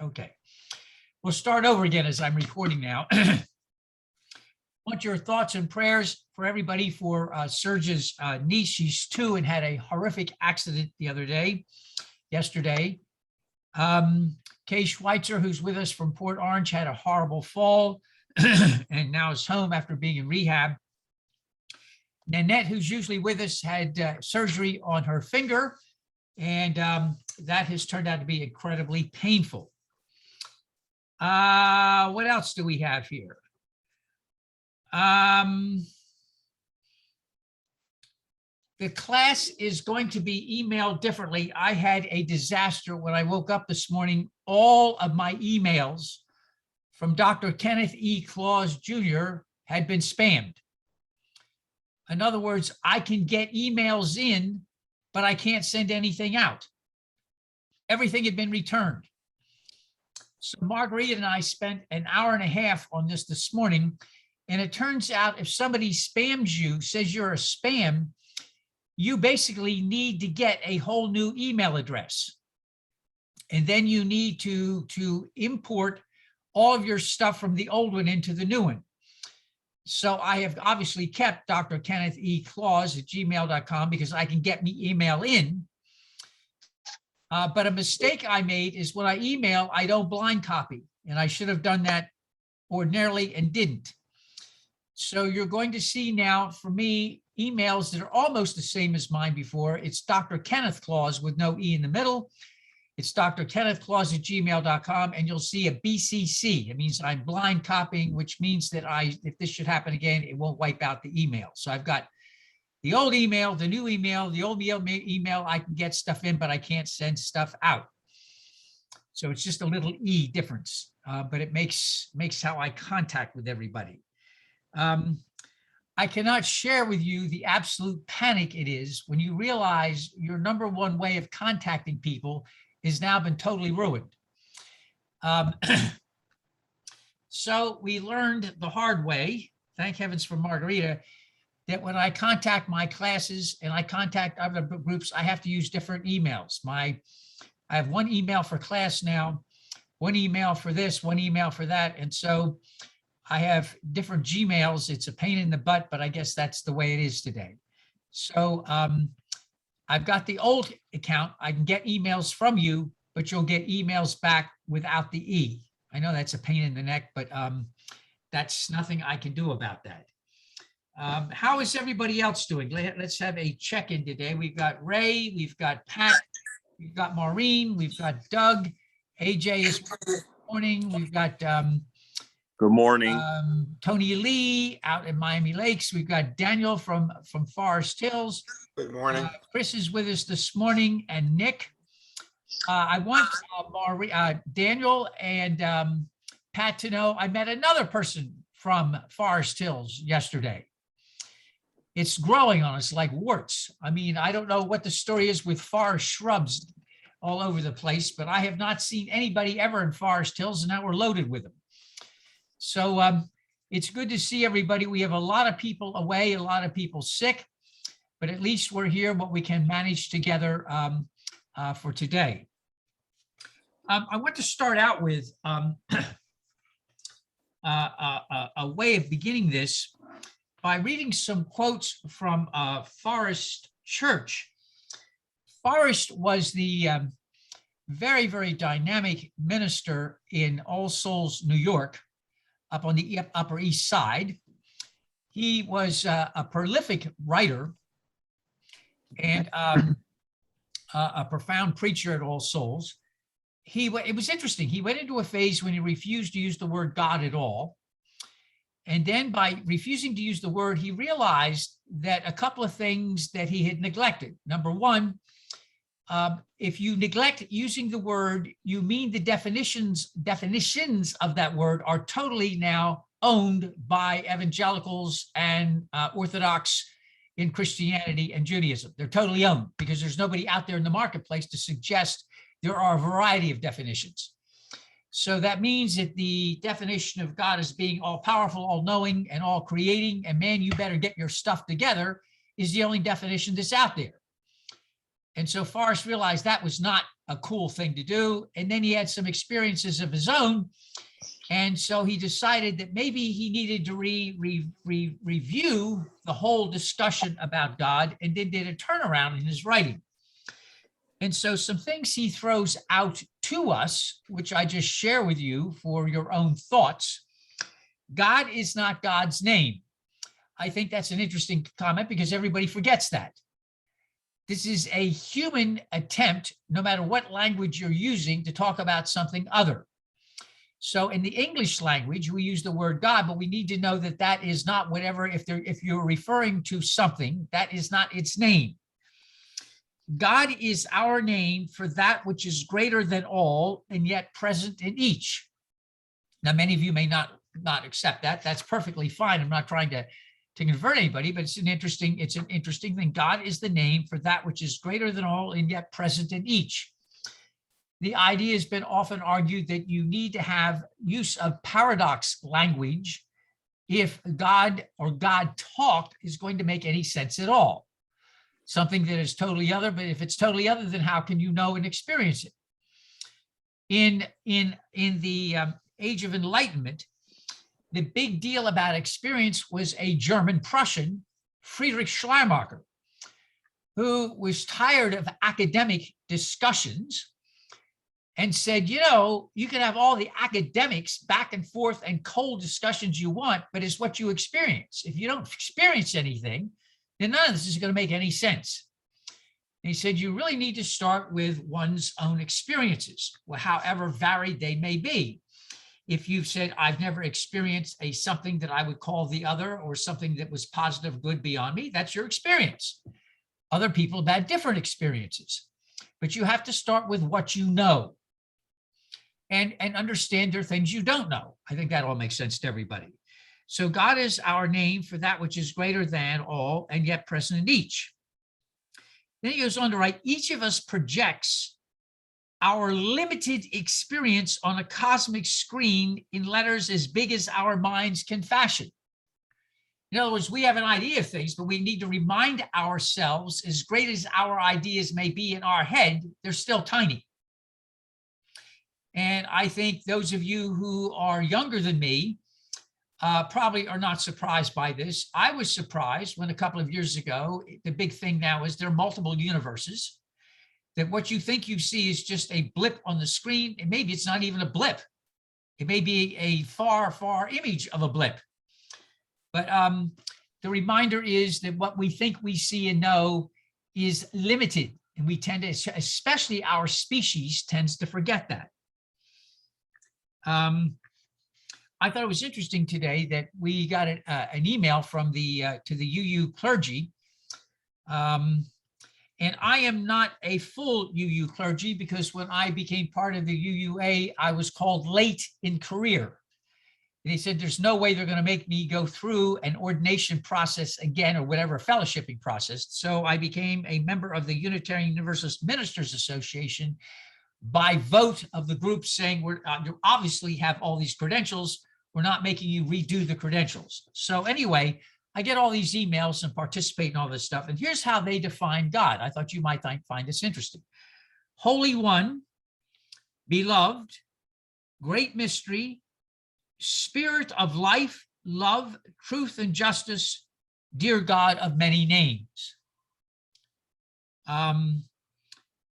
Okay. We'll start over again as I'm recording now. Want your thoughts and prayers for everybody for Serge's niece. She's 2 and had a horrific accident yesterday. Kay Schweitzer, who's with us from Port Orange, had a horrible fall and now is home after being in rehab. Nanette, who's usually with us, had surgery on her finger, and that has turned out to be incredibly painful. What else do we have here? The class is going to be emailed differently. I had a disaster when I woke up this morning. All of my emails from Dr. Kenneth E. Claus Jr. had been spammed. In other words, I can get emails in, but I can't send anything out. Everything had been returned. So Margarita and I spent an hour and a half on this morning, and it turns out if somebody spams you, says you're a spam, you basically need to get a whole new email address. And then you need to import all of your stuff from the old one into the new one. So I have obviously kept Dr. Kenneth E. Claus at gmail.com because I can get me email in. But a mistake I made is when I email, I don't blind copy, and I should have done that ordinarily and didn't. So you're going to see now for me emails that are almost the same as mine before. It's Dr. Kenneth Claus with no E in the middle. It's Dr. Kenneth Claus at gmail.com, and you'll see a BCC. It means I'm blind copying, which means that if this should happen again, it won't wipe out the email. So I've got the old email, the new email, the old email, I can get stuff in, but I can't send stuff out. So it's just a little E difference, but it makes how I contact with everybody. I cannot share with you the absolute panic it is when you realize your number one way of contacting people has now been totally ruined. So we learned the hard way, thank heavens for Margarita, that when I contact my classes and I contact other groups, I have to use different emails. I have one email for class now, one email for this, one email for that. And so I have different Gmails. It's a pain in the butt, but I guess that's the way it is today. So I've got the old account. I can get emails from you, but you'll get emails back without the E. I know that's a pain in the neck, but that's nothing I can do about that. How is everybody else doing? Let's have a check-in today. We've got Ray, we've got Pat, we've got Maureen, we've got Doug. AJ is this morning. We've got good morning. Tony Lee out in Miami Lakes. We've got Daniel from Forest Hills. Good morning. Chris is with us this morning, and Nick. I want Daniel and Pat to know I met another person from Forest Hills yesterday. It's growing on us like warts. I mean, I don't know what the story is with forest shrubs all over the place, but I have not seen anybody ever in Forest Hills, and now we're loaded with them. So it's good to see everybody. We have a lot of people away, a lot of people sick, but at least we're here, what we can manage together for today. I want to start out with a way of beginning this by reading some quotes from Forrest Church. Forrest was the very, very dynamic minister in All Souls, New York, up on the Upper East Side. He was a prolific writer and a profound preacher at All Souls. It was interesting. He went into a phase when he refused to use the word God at all. And then by refusing to use the word, he realized that a couple of things that he had neglected. Number one, if you neglect using the word, you mean the definitions of that word are totally now owned by evangelicals and Orthodox in Christianity and Judaism. They're totally owned because there's nobody out there in the marketplace to suggest there are a variety of definitions. So that means that the definition of God as being all powerful, all knowing, and all creating, and man, you better get your stuff together, is the only definition that's out there. And so Forrest realized that was not a cool thing to do. And then he had some experiences of his own. And so he decided that maybe he needed to review the whole discussion about God, and then did a turnaround in his writing. And so some things he throws out to us, which I just share with you for your own thoughts. God is not God's name. I think that's an interesting comment because everybody forgets that. This is a human attempt, no matter what language you're using, to talk about something other. So in the English language, we use the word God, but we need to know that that is not whatever, if you're referring to something, that is not its name. God is our name for that which is greater than all and yet present in each. Now, many of you may not accept that. That's perfectly fine. I'm not trying to convert anybody, but it's an interesting thing. God is the name for that which is greater than all and yet present in each. The idea has been often argued that you need to have use of paradox language if God or God talk is going to make any sense at all. Something that is totally other, but if it's totally other, then how can you know and experience it? In the Age of Enlightenment, the big deal about experience was a German Prussian, Friedrich Schleiermacher, who was tired of academic discussions and said, you know, you can have all the academics back and forth and cold discussions you want, but it's what you experience. If you don't experience anything, then none of this is going to make any sense. And he said, you really need to start with one's own experiences, however varied they may be. If you've said, I've never experienced something that I would call the other, or something that was positive, good beyond me, that's your experience. Other people have had different experiences, but you have to start with what you know and understand there are things you don't know. I think that all makes sense to everybody. So God is our name for that which is greater than all and yet present in each. Then he goes on to write, each of us projects our limited experience on a cosmic screen in letters as big as our minds can fashion. In other words, we have an idea of things, but we need to remind ourselves, as great as our ideas may be in our head, they're still tiny. And I think those of you who are younger than me probably are not surprised by this. I was surprised when a couple of years ago, the big thing now is there are multiple universes, that what you think you see is just a blip on the screen, and maybe it's not even a blip. It may be a far, far image of a blip. But the reminder is that what we think we see and know is limited, and we tend to, especially our species, tends to forget that. I thought it was interesting today that we got an email from to the UU clergy. And I am not a full UU clergy because when I became part of the UUA, I was called late in career. And he said, there's no way they're going to make me go through an ordination process again, or whatever, fellowshipping process. So I became a member of the Unitarian Universalist Ministers Association by vote of the group, saying, you obviously have all these credentials. We're not making you redo the credentials. So anyway, I get all these emails and participate in all this stuff. And here's how they define God. I thought you might find this interesting. Holy One, beloved, great mystery, spirit of life, love, truth, and justice, dear God of many names.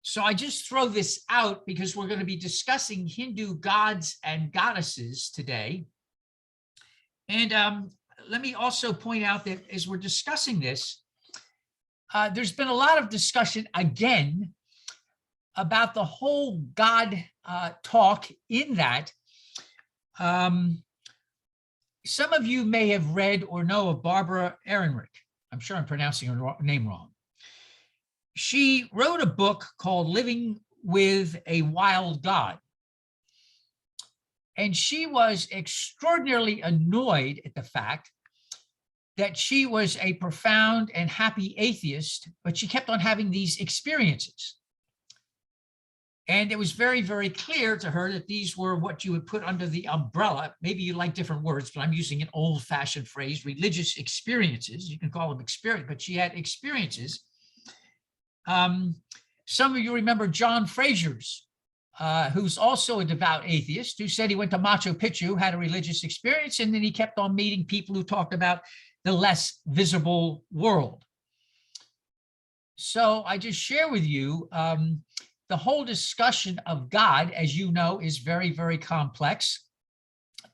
So I just throw this out because we're going to be discussing Hindu gods and goddesses today. And let me also point out that as we're discussing this, there's been a lot of discussion again about the whole God talk, in that some of you may have read or know of Barbara Ehrenreich. I'm sure I'm pronouncing her name wrong. She wrote a book called Living with a Wild God. And she was extraordinarily annoyed at the fact that she was a profound and happy atheist, but she kept on having these experiences. And it was very, very clear to her that these were what you would put under the umbrella. Maybe you like different words, but I'm using an old-fashioned phrase, religious experiences. You can call them experience, but she had experiences Some of you remember John Frazier's, who's also a devout atheist, who said he went to Machu Picchu, had a religious experience, and then he kept on meeting people who talked about the less visible world. So I just share with you, the whole discussion of God, as you know, is very, very complex,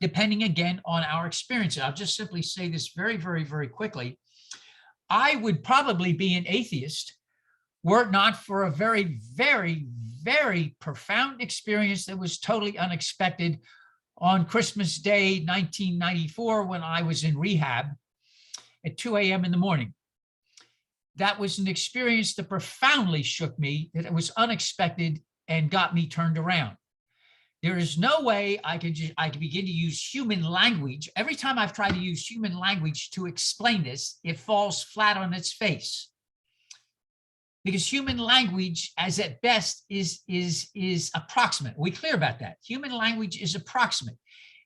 depending again on our experience. I'll just simply say this very, very, very quickly. I would probably be an atheist were it not for a very, very, very profound experience that was totally unexpected on Christmas Day, 1994, when I was in rehab at 2 a.m. in the morning. That was an experience that profoundly shook me, that it was unexpected and got me turned around. There is no way I could begin to use human language. Every time I've tried to use human language to explain this, it falls flat on its face. Because human language, as at best, is approximate. Are we clear about that? Human language is approximate.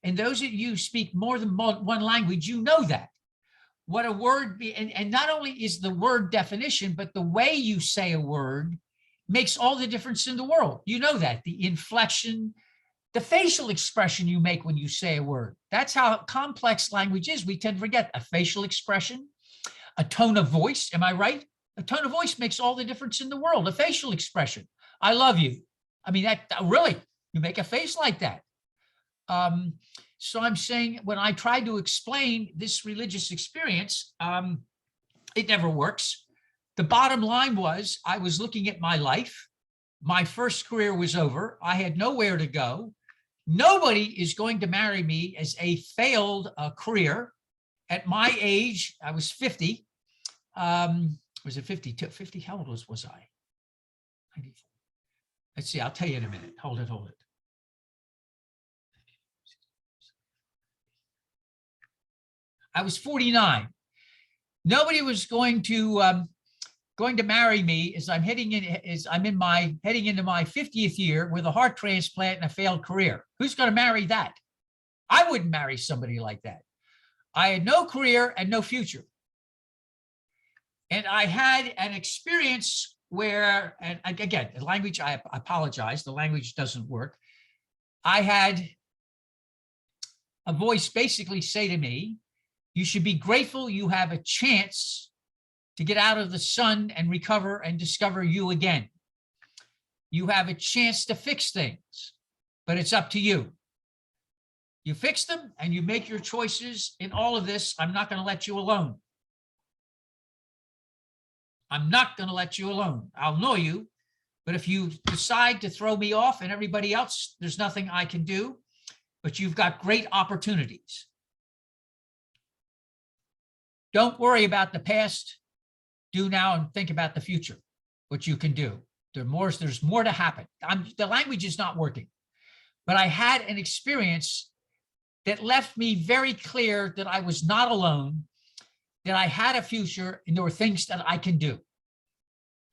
And those of you who speak more than one language, you know that. What a word, and not only is the word definition, but the way you say a word makes all the difference in the world. You know that. The inflection, the facial expression you make when you say a word. That's how complex language is. We tend to forget a facial expression, a tone of voice. Am I right? A tone of voice makes all the difference in the world. A facial expression. I love you. I mean, that really, you make a face like that. So I'm saying when I try to explain this religious experience, it never works. The bottom line was I was looking at my life. My first career was over. I had nowhere to go. Nobody is going to marry me as a failed career. At my age, I was 50. Was it 52? 50? How old was I? 94. Let's see. I'll tell you in a minute. Hold it. I was 49. Nobody was going to marry me as I'm heading into my 50th year with a heart transplant and a failed career. Who's going to marry that? I wouldn't marry somebody like that. I had no career and no future. And I had an experience where, and again, the language, I apologize, the language doesn't work. I had a voice basically say to me, you should be grateful you have a chance to get out of the sun and recover and discover you again. You have a chance to fix things, but it's up to you. You fix them and you make your choices in all of this. I'm not going to let you alone. I'm not going to let you alone. I'll know you, but if you decide to throw me off and everybody else, there's nothing I can do, but you've got great opportunities. Don't worry about the past. Do now and think about the future, what you can do. There's more to happen. The language is not working, but I had an experience that left me very clear that I was not alone, that I had a future, and there were things that I can do.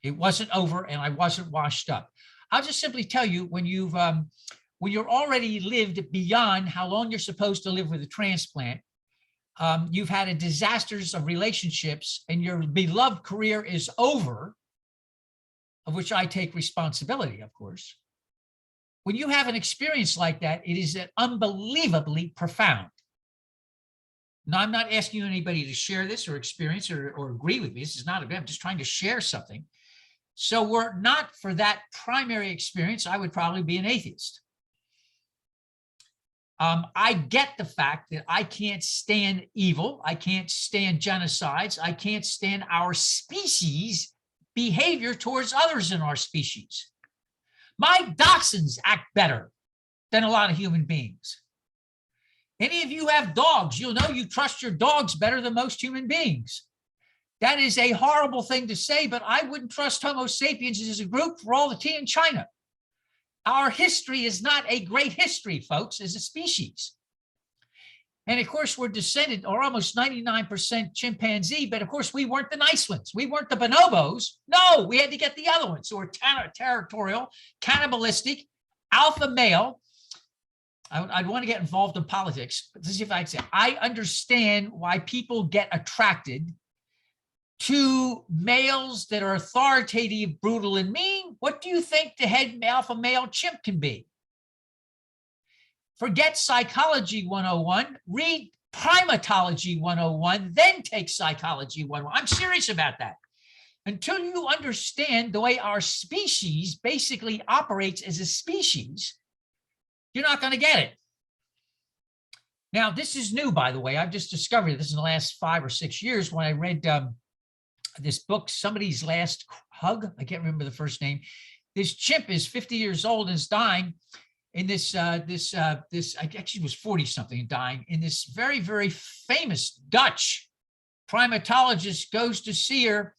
It wasn't over and I wasn't washed up. I'll just simply tell you, when you're already lived beyond how long you're supposed to live with a transplant, you've had a disasters of relationships and your beloved career is over, of which I take responsibility, of course. When you have an experience like that, it is unbelievably profound. Now, I'm not asking anybody to share this or experience or agree with me. This is not I'm just trying to share something. So were it not for that primary experience, I would probably be an atheist. I get the fact that I can't stand evil. I can't stand genocides. I can't stand our species' behavior towards others in our species. My dachshunds act better than a lot of human beings. Any of you have dogs, you'll know you trust your dogs better than most human beings. That is a horrible thing to say, but I wouldn't trust Homo sapiens as a group for all the tea in China. Our history is not a great history, folks, as a species. And of course, we're descended, or almost 99% chimpanzee, but of course, we weren't the nice ones. We weren't the bonobos. No, we had to get the other ones who were territorial, cannibalistic, alpha male. I'd want to get involved in politics, but this is if I'd say, I understand why people get attracted to males that are authoritative, brutal, and mean, what do you think the head alpha male chimp can be? Forget Psychology 101, read Primatology 101, then take Psychology 101. I'm serious about that. Until you understand the way our species basically operates as a species, you're not going to get it. Now, this is new, by the way. I've just discovered this in the last 5 or 6 years when I read this book, Somebody's Last Hug. I can't remember the first name. This chimp is 50 years old and is dying in this, I actually was 40 something and dying in this very, very famous Dutch primatologist goes to see her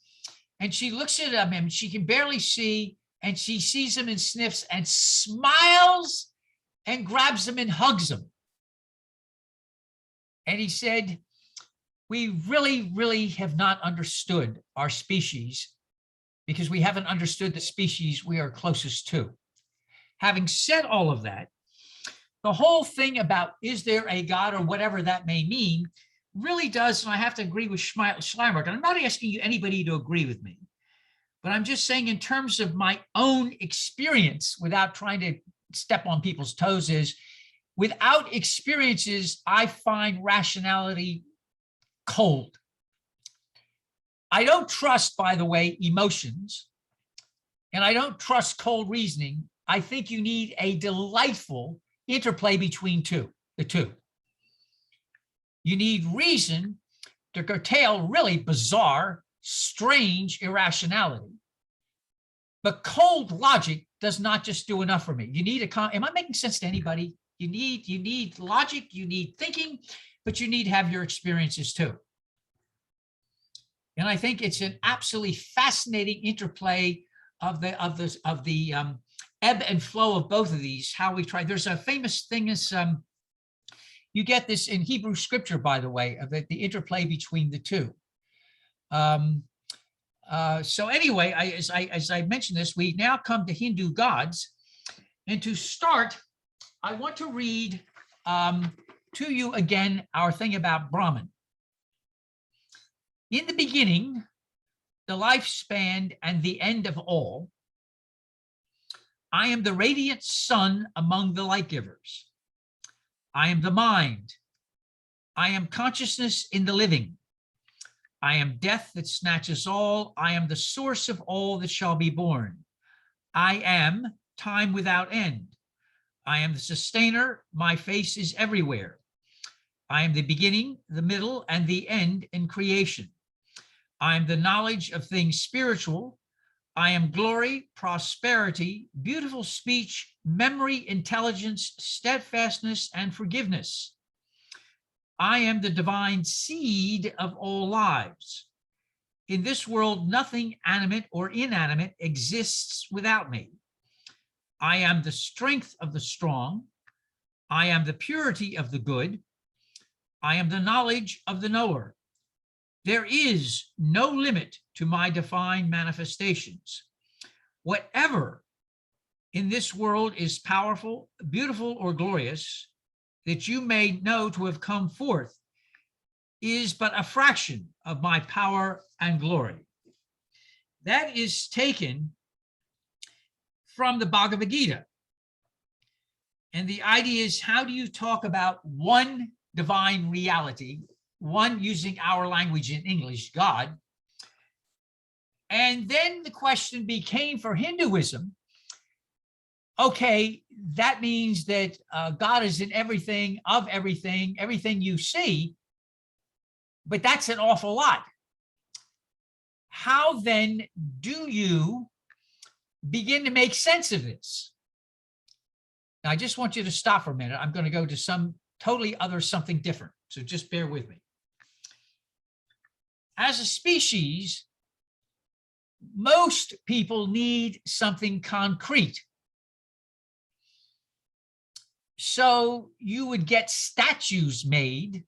and she looks at him and she can barely see and she sees him and sniffs and smiles and grabs him and hugs him. And he said, we really, really have not understood our species because we haven't understood the species we are closest to. Having said all of that, the whole thing about is there a God or whatever that may mean really does, and I have to agree with Schleiermacher, and I'm not asking you anybody to agree with me, but I'm just saying in terms of my own experience, without trying to step on people's toes, is without experiences, I find rationality cold. I don't trust, by the way, emotions, and I don't trust cold reasoning. I think you need a delightful interplay between the two. You need reason to curtail really bizarre, strange irrationality. But cold logic does not just do enough for me. You need am I making sense to anybody? You need logic, you need thinking, but you need to have your experiences too. And I think it's an absolutely fascinating interplay of the ebb and flow of both of these, how we try. There's a famous thing is, you get this in Hebrew scripture, by the way, of the interplay between the two. So anyway, as I mentioned this, we now come to Hindu gods. And to start, I want to read to you again our thing about Brahman. In the beginning, the lifespan and the end of all, I am the radiant sun among the light givers. I am the mind. I am consciousness in the living. I am death that snatches all. I am the source of all that shall be born. I am time without end. I am the sustainer. My face is everywhere. I am the beginning, the middle, and the end in creation. I am the knowledge of things spiritual. I am glory, prosperity, beautiful speech, memory, intelligence, steadfastness, and forgiveness. I am the divine seed of all lives. In this world, nothing animate or inanimate exists without me. I am the strength of the strong. I am the purity of the good. I am the knowledge of the knower. There is no limit to my divine manifestations. Whatever in this world is powerful, beautiful, or glorious, that you may know to have come forth, is but a fraction of my power and glory. That is taken from the Bhagavad Gita. And the idea is, how do you talk about one divine reality, one using our language in English, God? And then the question became for Hinduism, okay, that means that God is in everything, of everything, everything you see, but that's an awful lot. How then do you begin to make sense of this? Now, I just want you to stop for a minute. I'm going to go to some totally other, something different. So just bear with me. As a species, most people need something concrete. So you would get statues made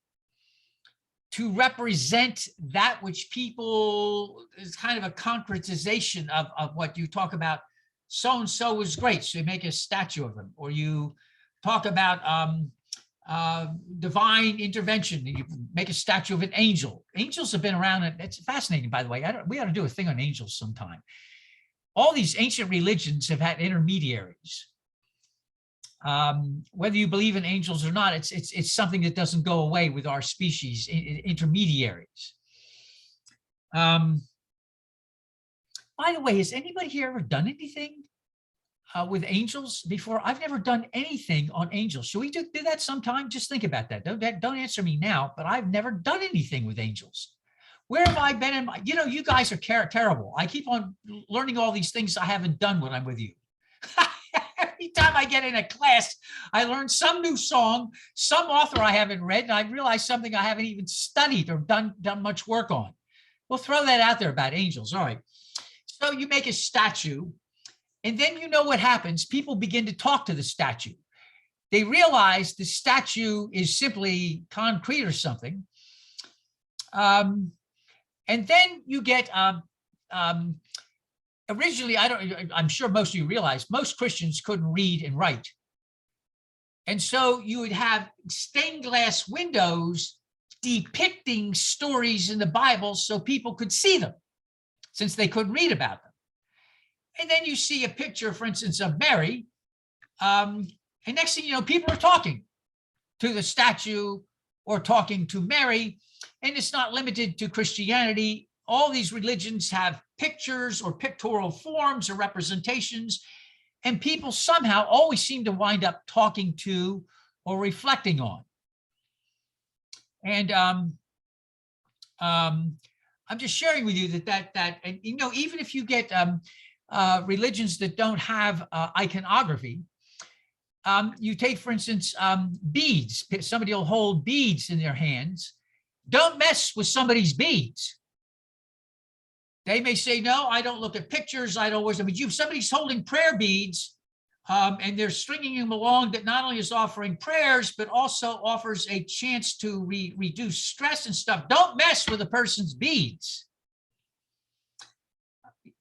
to represent that which people is kind of a concretization of what you talk about. So-and-so is great, so you make a statue of them. Or you talk about divine intervention. You make a statue of an angel. Angels have been around, and it's fascinating, by the way. We ought to do a thing on angels sometime. All these ancient religions have had intermediaries. Whether you believe in angels or not, it's something that doesn't go away with our species, intermediaries. By the way, has anybody here ever done anything with angels before? I've never done anything on angels. Should we do that sometime? Just think about that. Don't answer me now, but I've never done anything with angels. Where have I been in my, you guys are terrible. I keep on learning all these things I haven't done when I'm with you. Every time I get in a class, I learn some new song, some author I haven't read, and I realize something I haven't even studied or done much work on. We'll throw that out there about angels. All right. So you make a statue, and then you know what happens. People begin to talk to the statue. They realize the statue is simply concrete or something. And then you get, originally, I'm sure most of you realize most Christians couldn't read and write. And so you would have stained glass windows depicting stories in the Bible so people could see them, since they couldn't read about them. And then you see a picture, for instance, of Mary. And next thing you know, people are talking to the statue or talking to Mary. And it's not limited to Christianity. All these religions have pictures or pictorial forms or representations, and people somehow always seem to wind up talking to or reflecting on. And I'm just sharing with you that and even if you get religions that don't have iconography, you take, for instance, beads. Somebody will hold beads in their hands. Don't mess with somebody's beads. They may say, no, I don't look at pictures. I don't, but if somebody's holding prayer beads and they're stringing them along, that not only is offering prayers, but also offers a chance to reduce stress and stuff. Don't mess with a person's beads.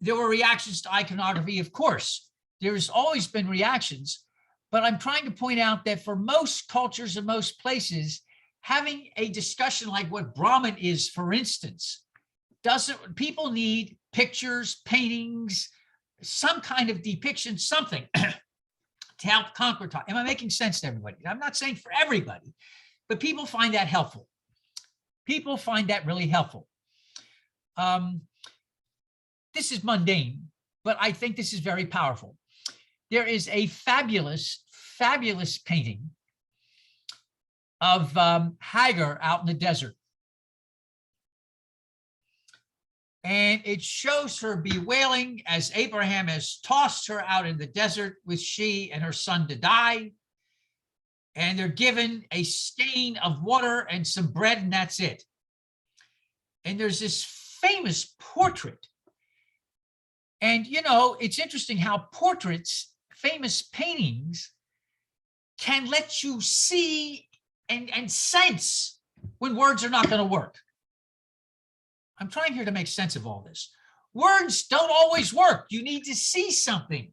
There were reactions to iconography, of course. There's always been reactions, but I'm trying to point out that for most cultures and most places, having a discussion like what Brahman is, for instance, people need pictures, paintings, some kind of depiction, something to help conquer time. Am I making sense to everybody? I'm not saying for everybody, but people find that helpful. People find that really helpful. This is mundane, but I think this is very powerful. There is a fabulous, fabulous painting of Hagar out in the desert. And it shows her bewailing as Abraham has tossed her out in the desert with she and her son to die. And they're given a skein of water and some bread, and that's it. And there's this famous portrait. And, it's interesting how portraits, famous paintings, can let you see and sense when words are not going to work. I'm trying here to make sense of all this. Words don't always work. You need to see something,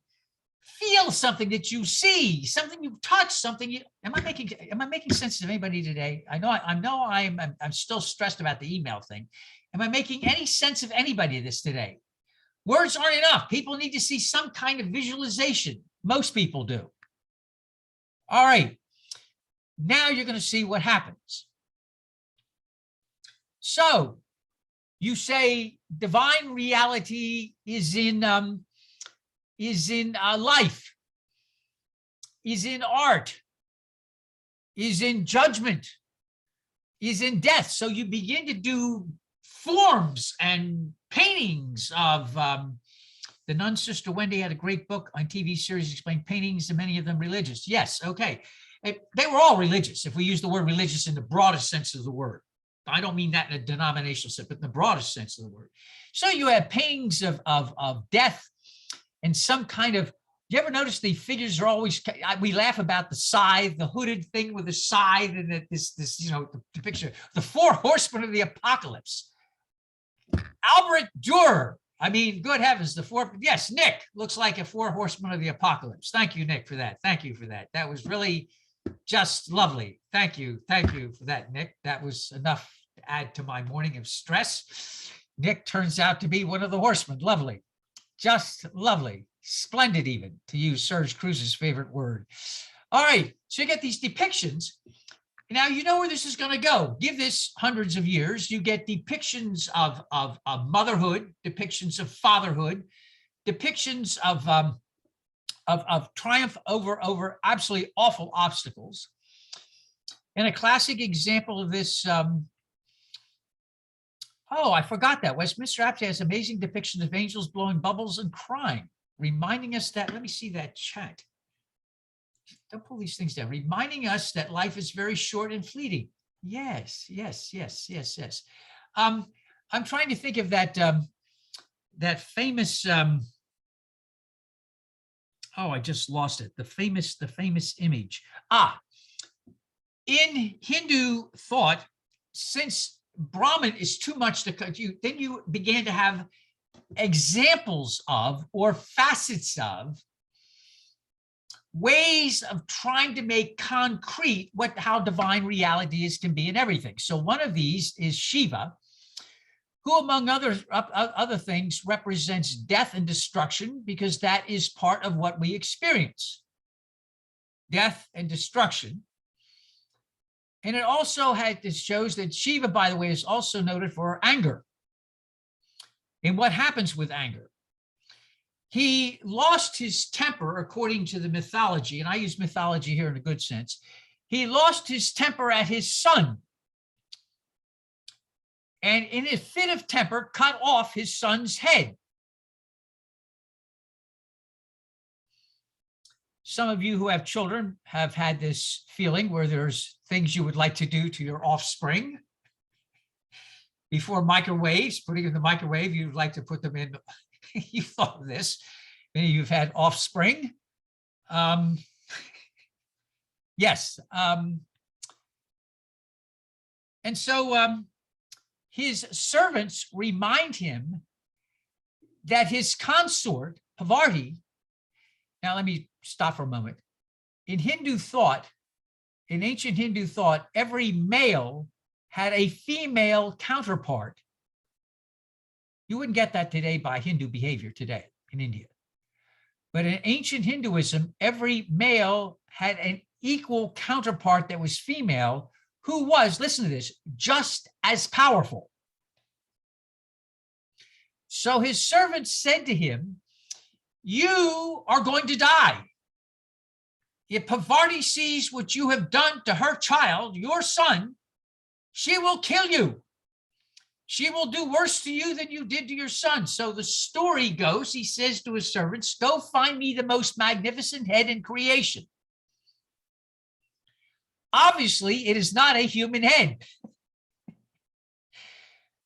feel something that you see, something you touch, something. Am I making sense to anybody today? I know I'm still stressed about the email thing. Am I making any sense of anybody this today? Words aren't enough. People need to see some kind of visualization. Most people do. All right. Now you're going to see what happens. So you say divine reality is in life, is in art, is in judgment, is in death. So you begin to do forms and paintings of the nun Sister Wendy had a great book on TV series explaining paintings, and many of them religious. Yes, okay. They were all religious, if we use the word religious in the broadest sense of the word. I don't mean that in a denominational sense, but in the broadest sense of the word. So you have paintings of death and some kind of, you ever notice the figures are always, we laugh about the scythe, the hooded thing with the scythe, and this the picture, the four horsemen of the apocalypse. Albert Dürer, I mean, good heavens, yes, Nick looks like a four horsemen of the apocalypse. Thank you, Nick, for that. Thank you for that. That was really Just lovely. Thank you. Thank you for that, Nick. That was enough to add to my morning of stress. Nick turns out to be one of the horsemen. Lovely. Just lovely. Splendid, even, to use Serge Cruz's favorite word. All right. So you get these depictions. Now, you know where this is going to go. Give this hundreds of years. You get depictions of motherhood, depictions of fatherhood, depictions of triumph over absolutely awful obstacles. And a classic example of this, oh, I forgot that. Westminster Abbey has amazing depictions of angels blowing bubbles and crying, reminding us that, let me see that chat. Don't pull these things down. Reminding us that life is very short and fleeting. Yes, yes, yes, yes, yes. I'm trying to think of that, that famous, oh, I just lost it. The famous image. In Hindu thought, since Brahman is too much to cut you, then you began to have examples of, or facets of, ways of trying to make concrete how divine reality is can be in everything. So one of these is Shiva, who among other things represents death and destruction, because that is part of what we experience, death and destruction. And it also this shows that Shiva, by the way, is also noted for anger and what happens with anger. He lost his temper, according to the mythology, and I use mythology here in a good sense. He lost his temper at his son, and in a fit of temper, cut off his son's head. Some of you who have children have had this feeling where there's things you would like to do to your offspring. Before microwaves, putting in the microwave, you'd like to put them in. You thought of this. Maybe you've had offspring. Yes. And so his servants remind him that his consort, Pavarti, now let me stop for a moment. In Hindu thought, in ancient Hindu thought, every male had a female counterpart. You wouldn't get that today by Hindu behavior today in India. But in ancient Hinduism, every male had an equal counterpart that was female, who was, listen to this, just as powerful. So his servants said to him, "You are going to die. If Pavarti sees what you have done to her child, your son, she will kill you. She will do worse to you than you did to your son." So the story goes, he says to his servants, "Go find me the most magnificent head in creation." Obviously, it is not a human head.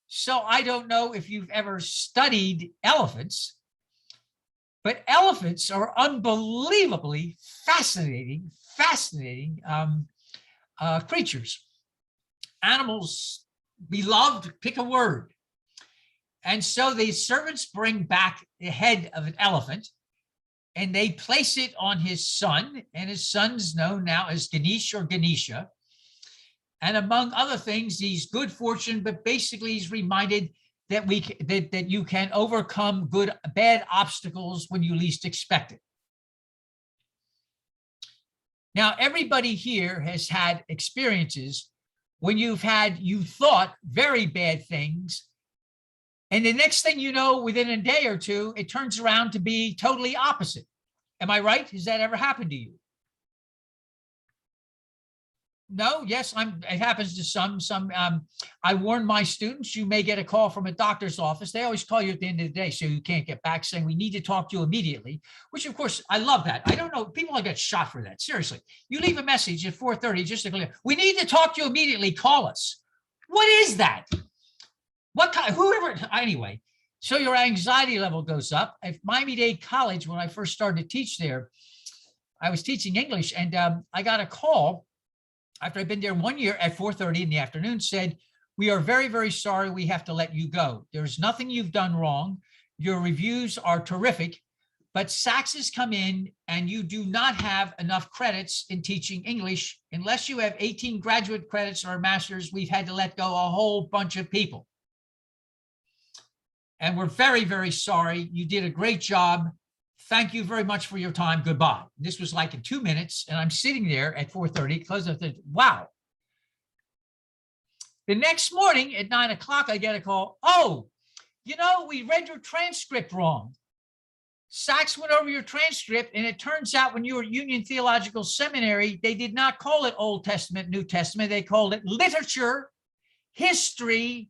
So I don't know if you've ever studied elephants, but elephants are unbelievably fascinating creatures. Animals beloved, pick a word. And so the servants bring back the head of an elephant, and they place it on his son, and his son's known now as Ganesh or Ganesha. And among other things, he's good fortune, but basically he's reminded that that you can overcome bad obstacles when you least expect it. Now, everybody here has had experiences when you thought very bad things, and the next thing you know, within a day or two, it turns around to be totally opposite. Am I right? Has that ever happened to you? No, yes, it happens to some. I warn my students, you may get a call from a doctor's office. They always call you at the end of the day, so you can't get back, saying, "We need to talk to you immediately," which of course, I love that. I don't know, people get shot for that. Seriously, you leave a message at 4:30, just to clear, "We need to talk to you immediately, call us." What is that? What kind, anyway, so your anxiety level goes up. At Miami-Dade College, when I first started to teach there, I was teaching English, and I got a call after I'd been there 1 year at 4:30 in the afternoon, said, "We are very, very sorry. We have to let you go. There's nothing you've done wrong. Your reviews are terrific, But Saxes come in and you do not have enough credits in teaching English. Unless you have 18 graduate credits or a master's, we've had to let go a whole bunch of people. And we're very, very sorry. You did a great job. Thank you very much for your time. Goodbye. This was like in 2 minutes, and I'm sitting there at 4:30, close up the, wow. The next morning at 9 o'clock, I get a call. Oh, you know, we read your transcript wrong. Sachs went over your transcript, and it turns out when you were at Union Theological Seminary, they did not call it Old Testament, New Testament. They called it literature, history,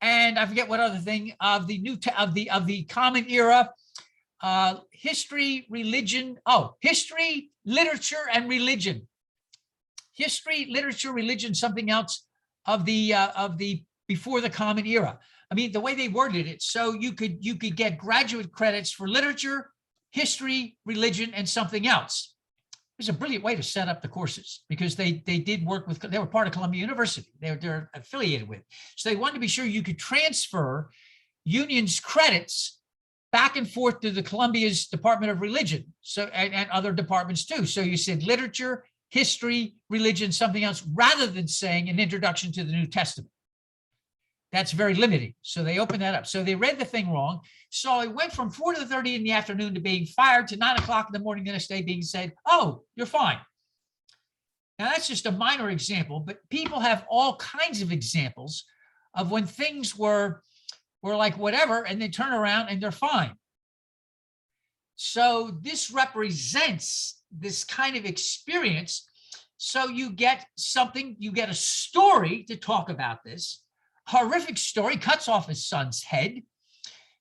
and I forget what other thing of the of the Common Era, history, religion. Oh, history, literature, and religion. History, literature, religion, something else of the before the Common Era. I mean, the way they worded it, so you could get graduate credits for literature, history, religion, and something else. It was a brilliant way to set up the courses because they did work with, they were part of Columbia University. They're affiliated with. So they wanted to be sure you could transfer Union's credits back and forth to the Columbia's Department of Religion, so and other departments too. So you said literature, history, religion, something else, rather than saying an introduction to the New Testament. That's very limiting. So they opened that up. So they read the thing wrong. So it went from 4:30 in the afternoon to being fired to 9 o'clock in the morning the next day being said, oh, you're fine. Now that's just a minor example, but people have all kinds of examples of when things were like whatever, and they turn around and they're fine. So this represents this kind of experience. So you get something, you get a story to talk about this. Horrific story, cuts off his son's head.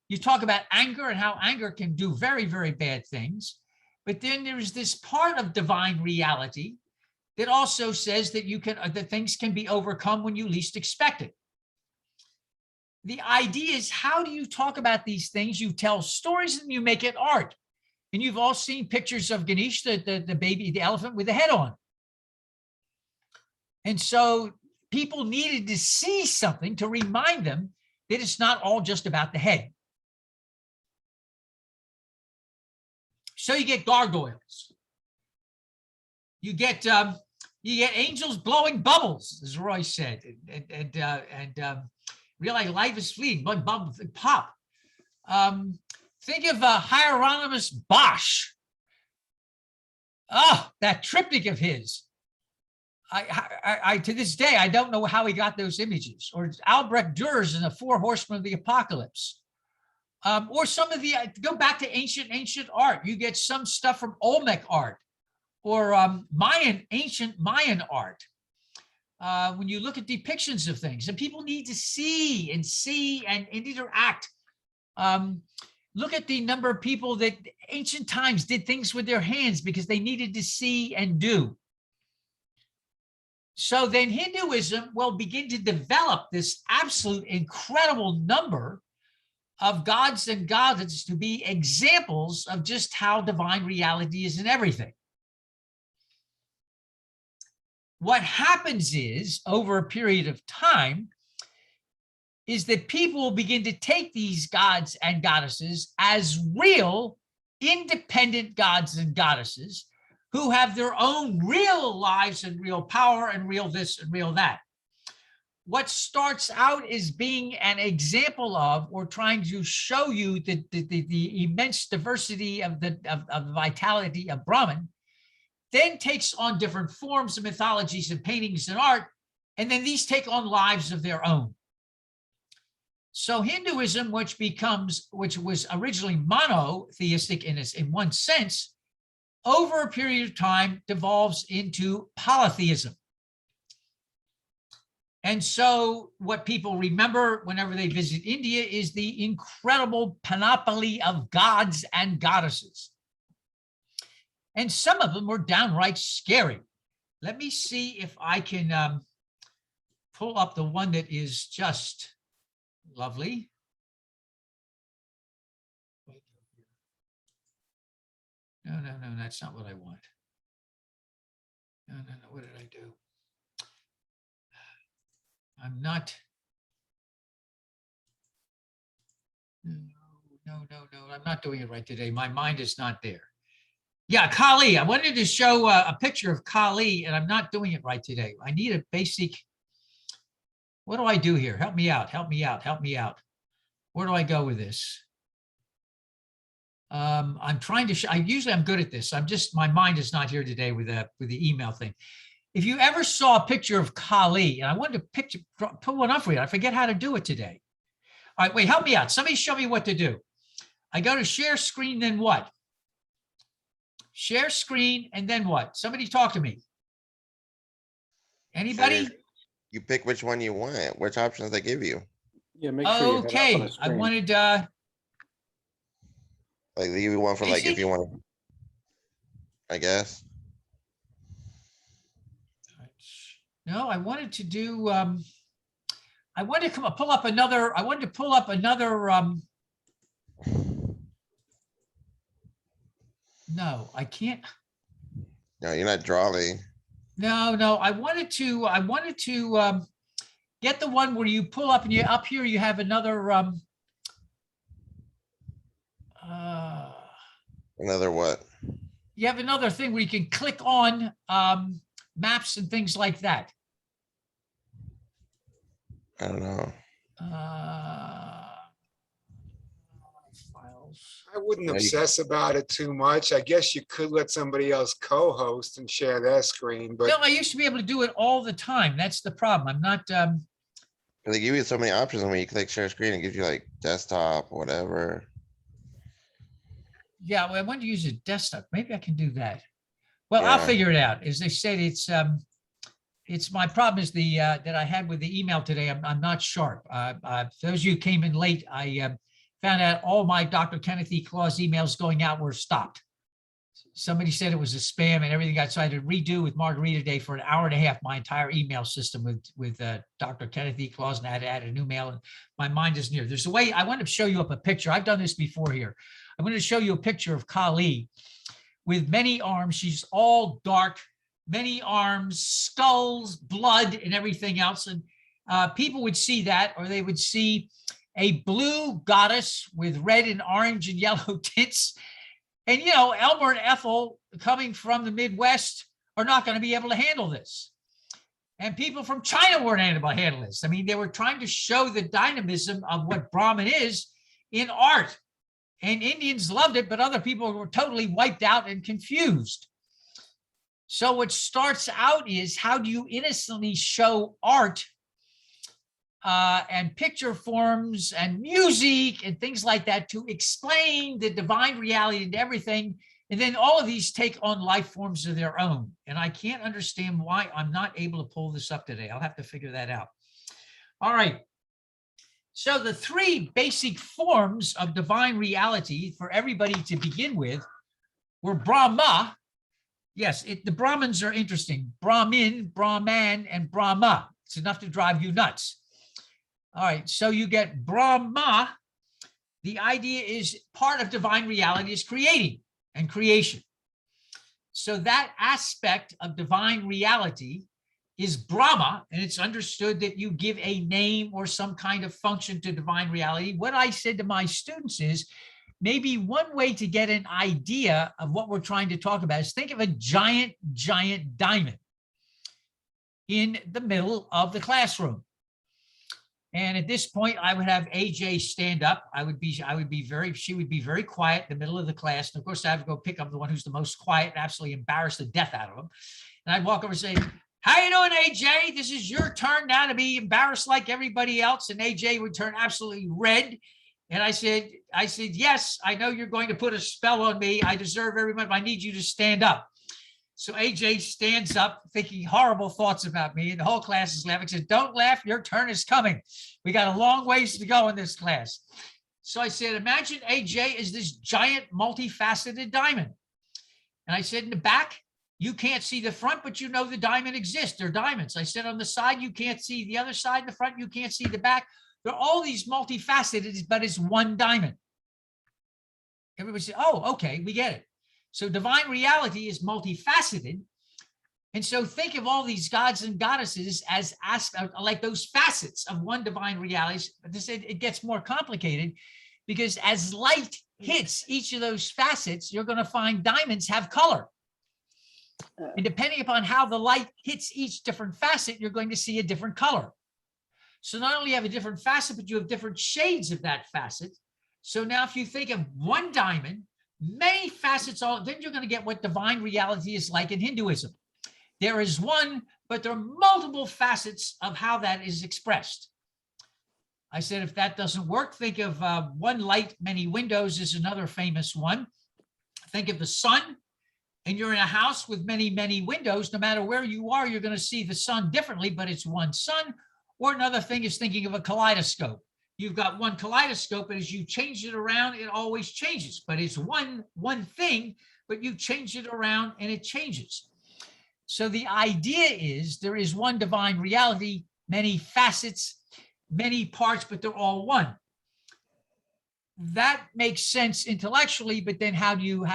You talk about anger and how anger can do very, very bad things. But then there's this part of divine reality that also says that that things can be overcome when you least expect it. The idea is, how do you talk about these things? You tell stories and you make it art. And you've all seen pictures of Ganesh, the baby, the elephant with the head on. And so people needed to see something to remind them that it's not all just about the head. So you get gargoyles. You get angels blowing bubbles, as Roy said, and realize life is fleeting, but bubbles pop. Think of Hieronymus Bosch. Oh, that triptych of his. I to this day, I don't know how he got those images. Or Albrecht Dürer in the Four Horsemen of the Apocalypse. Or some of the, go back to ancient art. You get some stuff from Olmec art or ancient Mayan art. When you look at depictions of things, and people need to see and interact. Look at the number of people that ancient times did things with their hands because they needed to see and do. So then Hinduism will begin to develop this absolute incredible number of gods and goddesses to be examples of just how divine reality is in everything. What happens is, over a period of time, is that people will begin to take these gods and goddesses as real, independent gods and goddesses who have their own real lives and real power and real this and real that. What starts out as being an example of, or trying to show you the immense diversity of the vitality of Brahman, then takes on different forms of mythologies and paintings and art, and then these take on lives of their own. So Hinduism, which was originally monotheistic in one sense, over a period of time devolves into polytheism. And so what people remember whenever they visit India is the incredible panoply of gods and goddesses. And some of them were downright scary. Let me see if I can pull up the one that is just lovely. No, that's not what I want. No, what did I do? I'm not. No, I'm not doing it right today. My mind is not there. Yeah, Kali. I wanted to show a picture of Kali, and I'm not doing it right today. I need a basic. What do I do here? Help me out. Help me out. Help me out. Where do I go with this? I'm trying to. I'm good at this. My mind is not here today with the email thing. If you ever saw a picture of Kali, and I wanted to put one up for you, I forget how to do it today. All right, wait, help me out. Somebody show me what to do. I go to share screen, then what? Share screen, and then what? Somebody talk to me. Anybody? You pick which one you want, which options they give you. Yeah, make sure you have it up on Okay, the I screen. wanted, Like they give you one for like if you want to, I guess. no, I wanted to do, I wanted to pull up another, no, I can't. No, you're not drawing. No, I wanted to get the one where you pull up and you up here, you have another, Another what? you have another thing where you can click on maps and things like that. I don't know. Files. I wouldn't Yeah, you- obsess about it too much. I guess you could let somebody else co-host and share their screen, but No, I used to be able to do it all the time. That's the problem. I'm not, They give you so many options, and when you click share screen, it gives you like desktop, whatever. yeah, well, I wanted to use a desktop. Maybe I can do that. Well, I'll Yeah. figure it out. As they said, it's my problem is that I had with the email today. I'm not sharp. For those of you who came in late, I found out all my Dr. Kenneth E. Claus emails going out were stopped. Somebody said it was a spam and everything got, so I had to redo with Margarita Day for an hour and a half, my entire email system with Dr. Kenneth E. Claus, and I had to add a new mail, and my mind is near. There's a way, I want to show you up a picture. I've done this before here. I'm going to show you a picture of Kali with many arms. She's all dark, many arms, skulls, blood, and everything else. And people would see that, or they would see a blue goddess with red and orange and yellow tints. And, you know, Elmer and Ethel coming from the Midwest are not going to be able to handle this. And people from China weren't able to handle this. I mean, they were trying to show the dynamism of what Brahman is in art. And Indians loved it, but other people were totally wiped out and confused. So what starts out is, how do you innocently show art and picture forms and music and things like that to explain the divine reality and everything. And then all of these take on life forms of their own. And I can't understand why I'm not able to pull this up today. I'll have to figure that out. All right. So the three basic forms of divine reality for everybody to begin with were Brahma. Yes, the Brahmins are interesting. Brahmin, Brahman, and Brahma. It's enough to drive you nuts. All right, so you get Brahma. The idea is part of divine reality is creating and creation. So that aspect of divine reality is Brahma, and it's understood that you give a name or some kind of function to divine reality. What I said to my students is, maybe one way to get an idea of what we're trying to talk about is think of a giant, giant diamond in the middle of the classroom. And at this point, I would have AJ stand up. She would be very quiet in the middle of the class. And of course, I have to go pick up the one who's the most quiet and absolutely embarrass the death out of them. And I'd walk over and say, "How you doing, AJ? This is your turn now to be embarrassed like everybody else." And AJ would turn absolutely red. And I said, "Yes, I know you're going to put a spell on me. I deserve every minute. I need you to stand up." So AJ stands up thinking horrible thoughts about me, and the whole class is laughing. He said, "Don't laugh, your turn is coming. We got a long ways to go in this class." So I said, imagine AJ is this giant multifaceted diamond. And I said, in the back, you can't see the front, but you know the diamond exists. They're diamonds. I said, on the side, you can't see the other side. In the front, you can't see the back. There are all these multifaceted, but it's one diamond. Everybody said, "Oh, okay, we get it." So divine reality is multifaceted. And so think of all these gods and goddesses as like those facets of one divine reality. But it gets more complicated because as light hits each of those facets, you're going to find diamonds have color. And depending upon how the light hits each different facet, you're going to see a different color. So not only have a different facet, but you have different shades of that facet. So now if you think of one diamond, many facets, then you're going to get what divine reality is like in Hinduism. There is one, but there are multiple facets of how that is expressed. I said, if that doesn't work, think of one light, many windows is another famous one. Think of the sun, and you're in a house with many, many windows. No matter where you are, you're going to see the sun differently, but it's one sun. Or another thing is thinking of a kaleidoscope. You've got one kaleidoscope, and as you change it around, it always changes. But it's one thing, but you change it around and it changes. So the idea is there is one divine reality, many facets, many parts, but they're all one. That makes sense intellectually, but then how do you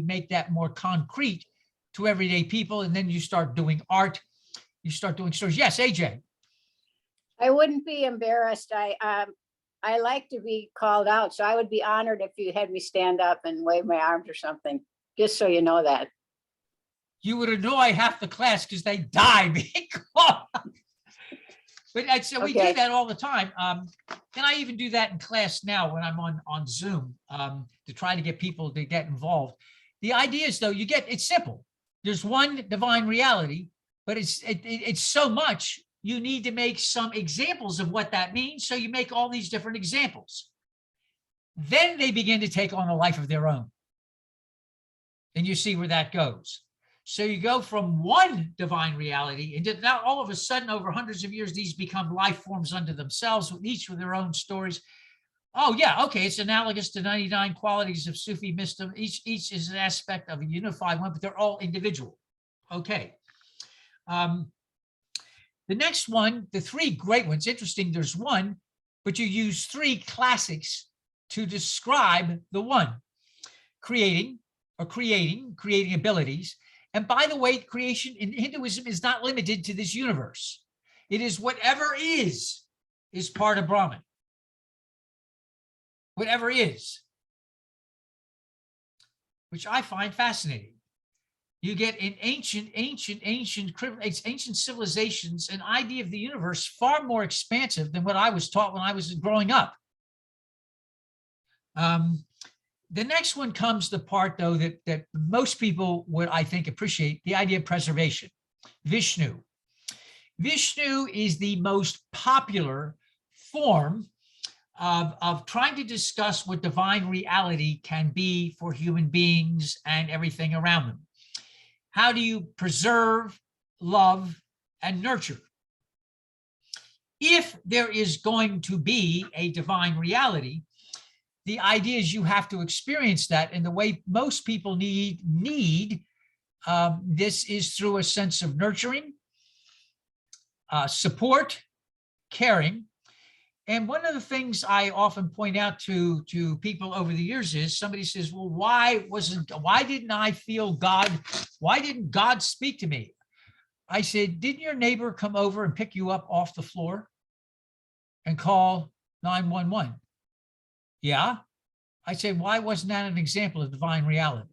make that more concrete to everyday people? And then you start doing art, you start doing stories. Yes, AJ. I wouldn't be embarrassed. I like to be called out, so I would be honored if you had me stand up and wave my arms or something, just so you know that. You would annoy half the class because they die being called. But so we do Okay. that all the time. And I even do that in class now when I'm on Zoom to try to get people to get involved. The idea is, though, it's simple. There's one divine reality, but it's so much. You need to make some examples of what that means. So you make all these different examples. Then they begin to take on a life of their own. And you see where that goes. So you go from one divine reality, and now all of a sudden, over hundreds of years, these become life forms unto themselves, each with their own stories. Oh, yeah, okay, it's analogous to 99 qualities of Sufi mysticism. Each is an aspect of a unified one, but they're all individual. Okay. The next one, the three great ones, interesting, there's one, but you use three classics to describe the one. Creating abilities. And by the way, creation in Hinduism is not limited to this universe. It is whatever is part of Brahman. Whatever is, which I find fascinating. You get in ancient civilizations an idea of the universe far more expansive than what I was taught when I was growing up. The next one comes the part, though, that most people would, I think, appreciate, the idea of preservation. Vishnu. Vishnu is the most popular form of trying to discuss what divine reality can be for human beings and everything around them. How do you preserve, love, and nurture? If there is going to be a divine reality, the idea is you have to experience that, and the way most people need this is through a sense of nurturing, support, caring. And one of the things I often point out to people over the years is somebody says, well, why didn't I feel God? Why didn't God speak to me? I said, didn't your neighbor come over and pick you up off the floor and call 911? Yeah. I said, why wasn't that an example of divine reality?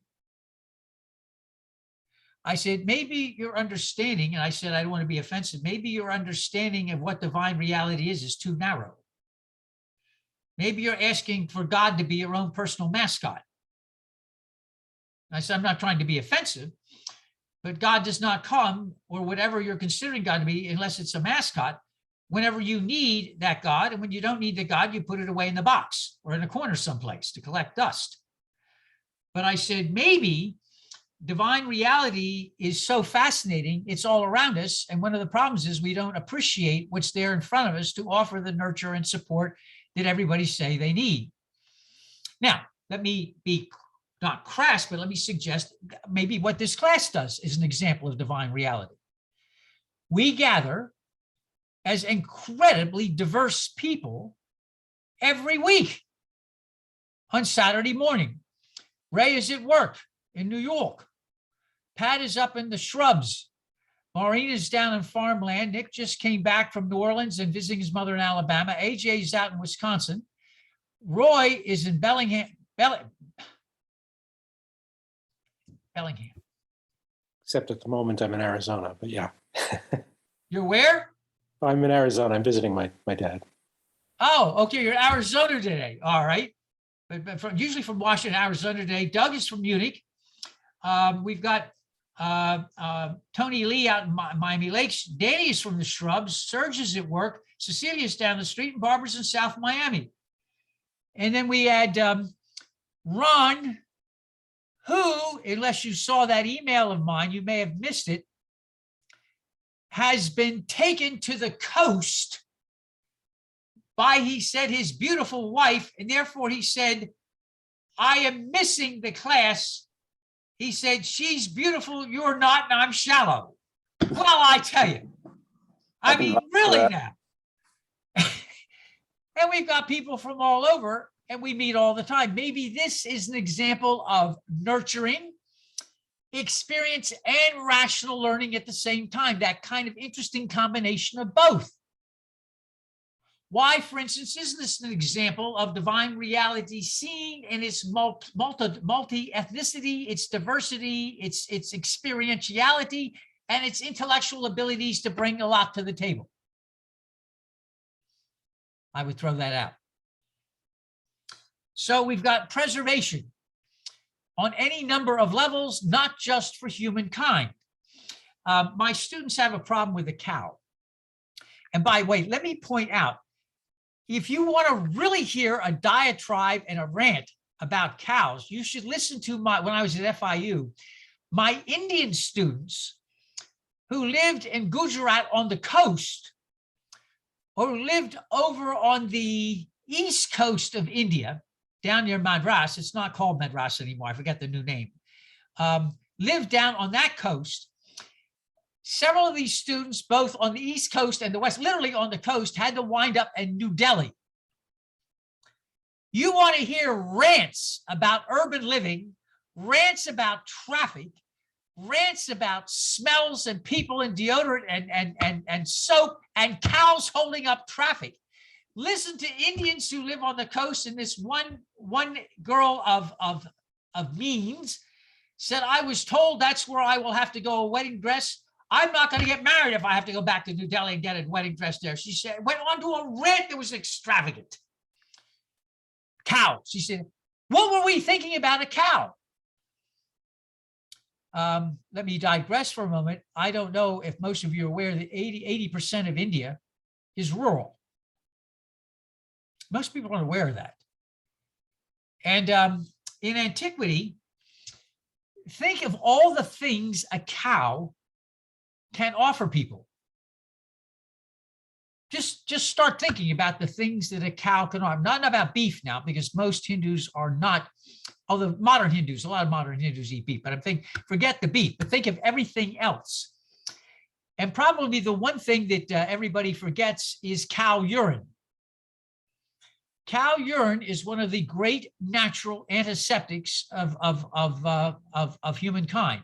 I said, maybe your understanding, and I said, I don't want to be offensive, maybe your understanding of what divine reality is too narrow. Maybe you're asking for God to be your own personal mascot. I said, I'm not trying to be offensive, but God does not come, or whatever you're considering God to be, unless it's a mascot, whenever you need that God. And when you don't need the God, you put it away in the box or in a corner someplace to collect dust. But I said, maybe divine reality is so fascinating, it's all around us. And one of the problems is we don't appreciate what's there in front of us to offer the nurture and support that everybody say they need. Now, let me be not crass, but let me suggest maybe what this class does is an example of divine reality. We gather as incredibly diverse people every week on Saturday morning. Ray is at work in New York. Pat is up in the shrubs. Maureen is down in farmland. Nick just came back from New Orleans and visiting his mother in Alabama. AJ is out in Wisconsin. Roy is in Bellingham. Bellingham. Except at the moment I'm in Arizona, but yeah. You're where? I'm in Arizona. I'm visiting my dad. Oh, okay. You're in Arizona today. All right. But usually from Washington, Arizona today. Doug is from Munich. We've got Tony Lee out in Miami Lakes. Danny is from the Shrubs. Serge is at work. Cecilia's down the street, and Barbara's in South Miami. And then we had Ron, who, unless you saw that email of mine, you may have missed it, has been taken to the coast by, he said, his beautiful wife. And therefore he said, I am missing the class. He said, she's beautiful, you're not, and I'm shallow. Well, I tell you, I mean, really now. And we've got people from all over, and we meet all the time. Maybe this is an example of nurturing, experience, and rational learning at the same time, that kind of interesting combination of both. Why, for instance, isn't this an example of divine reality seen in its multi-ethnicity, its diversity, its experientiality, and its intellectual abilities to bring a lot to the table? I would throw that out. So we've got preservation on any number of levels, not just for humankind. My students have a problem with the cow. And by the way, let me point out, if you want to really hear a diatribe and a rant about cows, you should listen to when I was at FIU, my Indian students who lived in Gujarat on the coast, or lived over on the east coast of India, down near Madras. It's not called Madras anymore. I forget the new name. Lived down on that coast. Several of these students, both on the East Coast and the West, literally on the coast, had to wind up in New Delhi. You want to hear rants about urban living, rants about traffic, rants about smells and people and deodorant and soap and cows holding up traffic. Listen to Indians who live on the coast. And this one girl of means said, I was told that's where I will have to go a wedding dress. I'm not going to get married if I have to go back to New Delhi and get a wedding dress there. She said, went on to a rant that was extravagant. Cow. She said, what were we thinking about a cow? Let me digress for a moment. I don't know if most of you are aware that 80% of India is rural. Most people aren't aware of that. And in antiquity, think of all the things a cow can offer people. Just start thinking about the things that a cow can offer. Not about beef now, because most Hindus are not, although modern Hindus, a lot of modern Hindus eat beef, but I'm thinking, forget the beef, but think of everything else. And probably the one thing that everybody forgets is cow urine. Cow urine is one of the great natural antiseptics of humankind.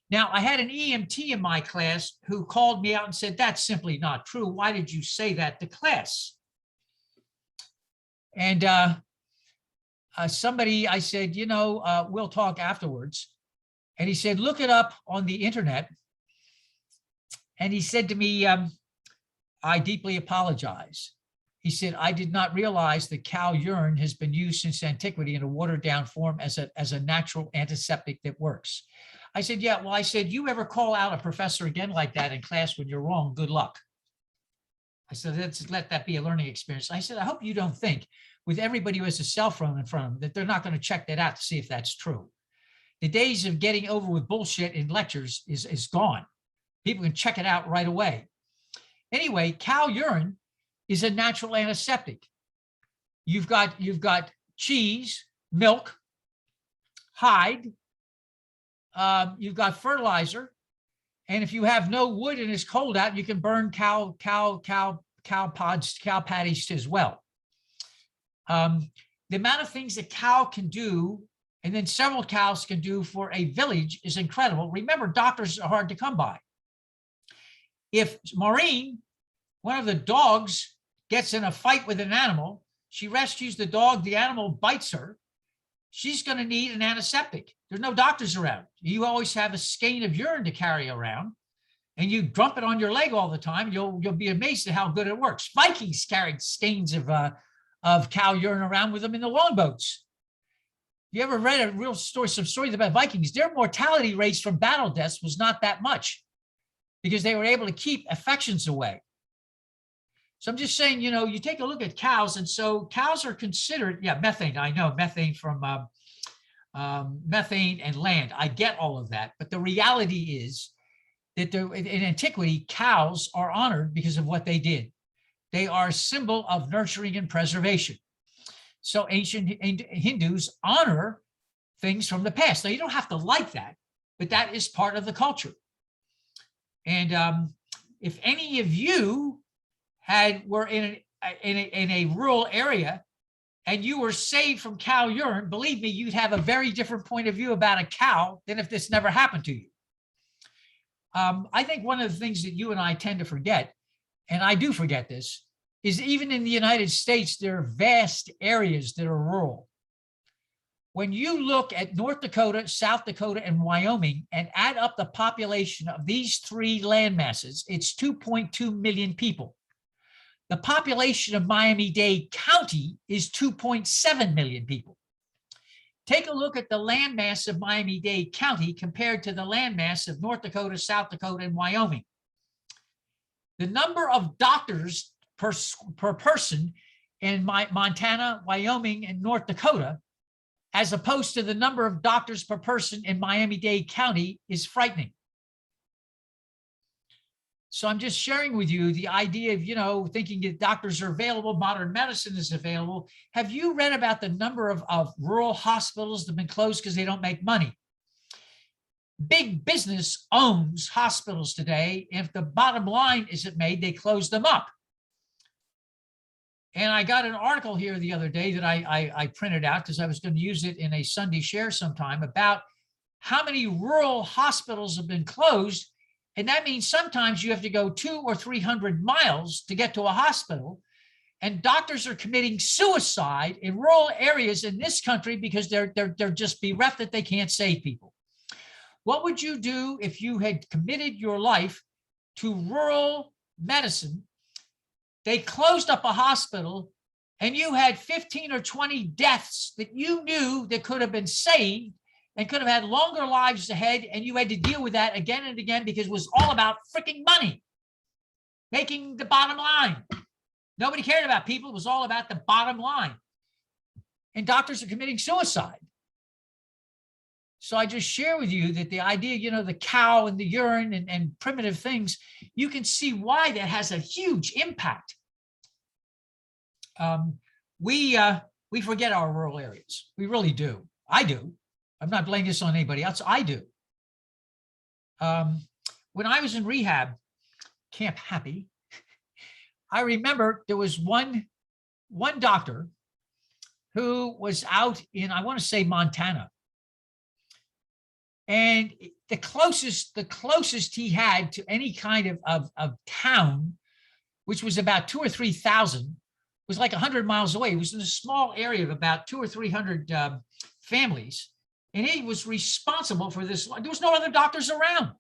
Now, I had an EMT in my class who called me out and said, that's simply not true. Why did you say that to class? And somebody, I said, we'll talk afterwards. And he said, look it up on the internet. And he said to me, I deeply apologize. He said, I did not realize that cow urine has been used since antiquity in a watered down form as a natural antiseptic that works. I said, yeah, well, I said, you ever call out a professor again like that in class when you're wrong, good luck. I said, let's let that be a learning experience. I said, I hope you don't think with everybody who has a cell phone in front of them that they're not going to check that out to see if that's true. The days of getting over with bullshit in lectures is gone. People can check it out right away. Anyway, cow urine is a natural antiseptic. You've got cheese, milk, hide, you've got fertilizer, and if you have no wood and it's cold out, you can burn cow patties as well. The amount of things a cow can do, and then several cows can do for a village, is incredible. Remember, doctors are hard to come by. If Maureen, one of the dogs, gets in a fight with an animal, she rescues the dog, the animal bites her, she's going to need an antiseptic. There's no doctors around. You always have a skein of urine to carry around, and you dump it on your leg all the time. You'll be amazed at how good it works. Vikings carried skeins of cow urine around with them in the longboats. You ever read a real story, some stories about Vikings? Their mortality rates from battle deaths was not that much because they were able to keep infections away. So I'm just saying, you take a look at cows, and so cows are considered, methane. I know methane from methane and land. I get all of that, but the reality is that in antiquity, cows are honored because of what they did. They are a symbol of nurturing and preservation. So ancient Hindus honor things from the past. Now, you don't have to like that, but that is part of the culture. And if any of you were in a rural area and you were saved from cow urine, believe me, you'd have a very different point of view about a cow than if this never happened to you. I think one of the things that you and I tend to forget, and I do forget this, is even in the United States, there are vast areas that are rural. When you look at North Dakota, South Dakota, and Wyoming and add up the population of these three land masses, it's 2.2 million people. The population of Miami-Dade County is 2.7 million people. Take a look at the landmass of Miami-Dade County compared to the landmass of North Dakota, South Dakota, and Wyoming. The number of doctors per person in Montana, Wyoming, and North Dakota, as opposed to the number of doctors per person in Miami-Dade County, is frightening. So I'm just sharing with you the idea of, thinking that doctors are available, modern medicine is available. Have you read about the number of rural hospitals that have been closed because they don't make money? Big business owns hospitals today. If the bottom line isn't made, they close them up. And I got an article here the other day that I printed out because I was going to use it in a Sunday share sometime about how many rural hospitals have been closed. And that means sometimes you have to go 200 or 300 miles to get to a hospital. And doctors are committing suicide in rural areas in this country because they're just bereft that they can't save people. What would you do if you had committed your life to rural medicine? They closed up a hospital and you had 15 or 20 deaths that you knew that could have been saved and could have had longer lives ahead, and you had to deal with that again and again because it was all about freaking money, making the bottom line. Nobody cared about people. It was all about the bottom line. And doctors are committing suicide. So I just share with you that the idea, the cow and the urine and primitive things, you can see why that has a huge impact. We forget our rural areas. We really do. I do. I'm not blaming this on anybody else. I do. When I was in rehab, Camp Happy, I remember there was one doctor who was out in, I want to say, Montana. And the closest he had to any kind of town, which was about 2,000 or 3,000, was like 100 miles away. It was in a small area of about 200 or 300 families. And he was responsible for this. There was no other doctors around.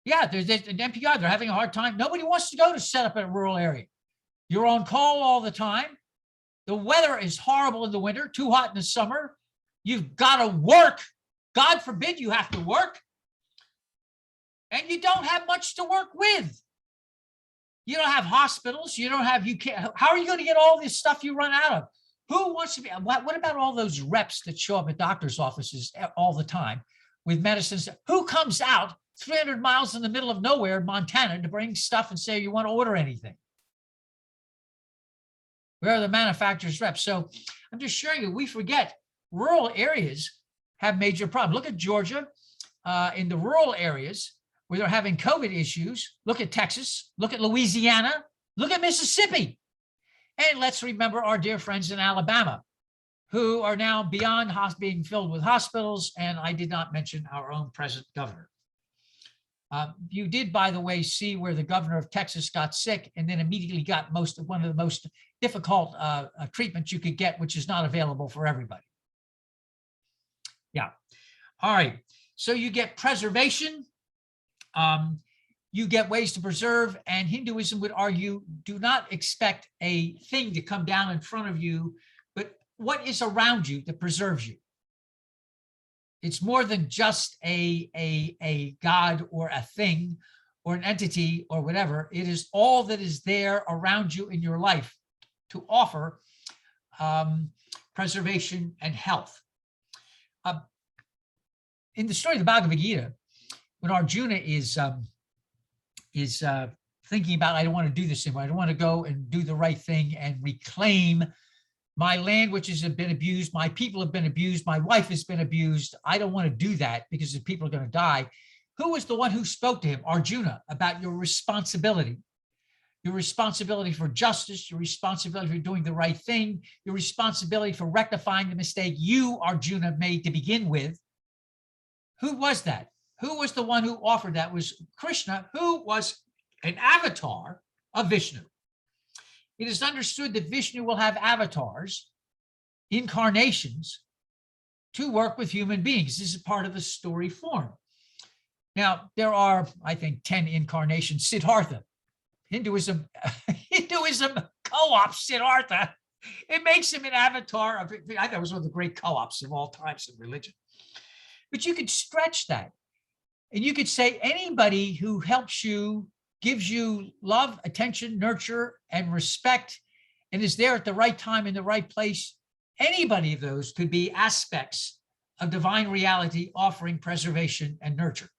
Yeah, there's an NPI. They're having a hard time. Nobody wants to go to set up in a rural area. You're on call all the time. The weather is horrible in the winter, too hot in the summer. You've got to work. God forbid you have to work. And you don't have much to work with. You don't have hospitals. How are you going to get all this stuff you run out of? Who wants to be, what about all those reps that show up at doctor's offices all the time with medicines? Who comes out 300 miles in the middle of nowhere, Montana, to bring stuff and say you want to order anything? Where are the manufacturer's reps? So I'm just sharing you, we forget rural areas have major problems. Look at Georgia, in the rural areas where they're having COVID issues. Look at Texas, look at Louisiana, look at Mississippi. And let's remember our dear friends in Alabama, who are now beyond being filled with hospitals. And I did not mention our own present governor. You did, by the way, see where the governor of Texas got sick and then immediately got one of the most difficult treatments you could get, which is not available for everybody. Yeah. All right. So you get preservation. You get ways to preserve, and Hinduism would argue, do not expect a thing to come down in front of you, but what is around you that preserves you. It's more than just a God or a thing or an entity or whatever. It is all that is there around you in your life to offer preservation and health. In the story of the Bhagavad Gita, when Arjuna is thinking about, I don't want to do this anymore. I don't want to go and do the right thing and reclaim my land, which has been abused. My people have been abused. My wife has been abused. I don't want to do that because the people are going to die. Who was the one who spoke to him? Arjuna, about your responsibility for justice, your responsibility for doing the right thing, your responsibility for rectifying the mistake you, Arjuna, made to begin with. Who was that? Who was the one who offered that? Was Krishna, who was an avatar of Vishnu. It is understood that Vishnu will have avatars, incarnations, to work with human beings. This is part of the story form. Now, there are, I think, 10 incarnations. Siddhartha, Hinduism co-ops Siddhartha. It makes him an avatar of, I thought it was one of the great co-ops of all times in religion. But you could stretch that. And you could say anybody who helps you, gives you love, attention, nurture, and respect, and is there at the right time in the right place, anybody of those could be aspects of divine reality offering preservation and nurture.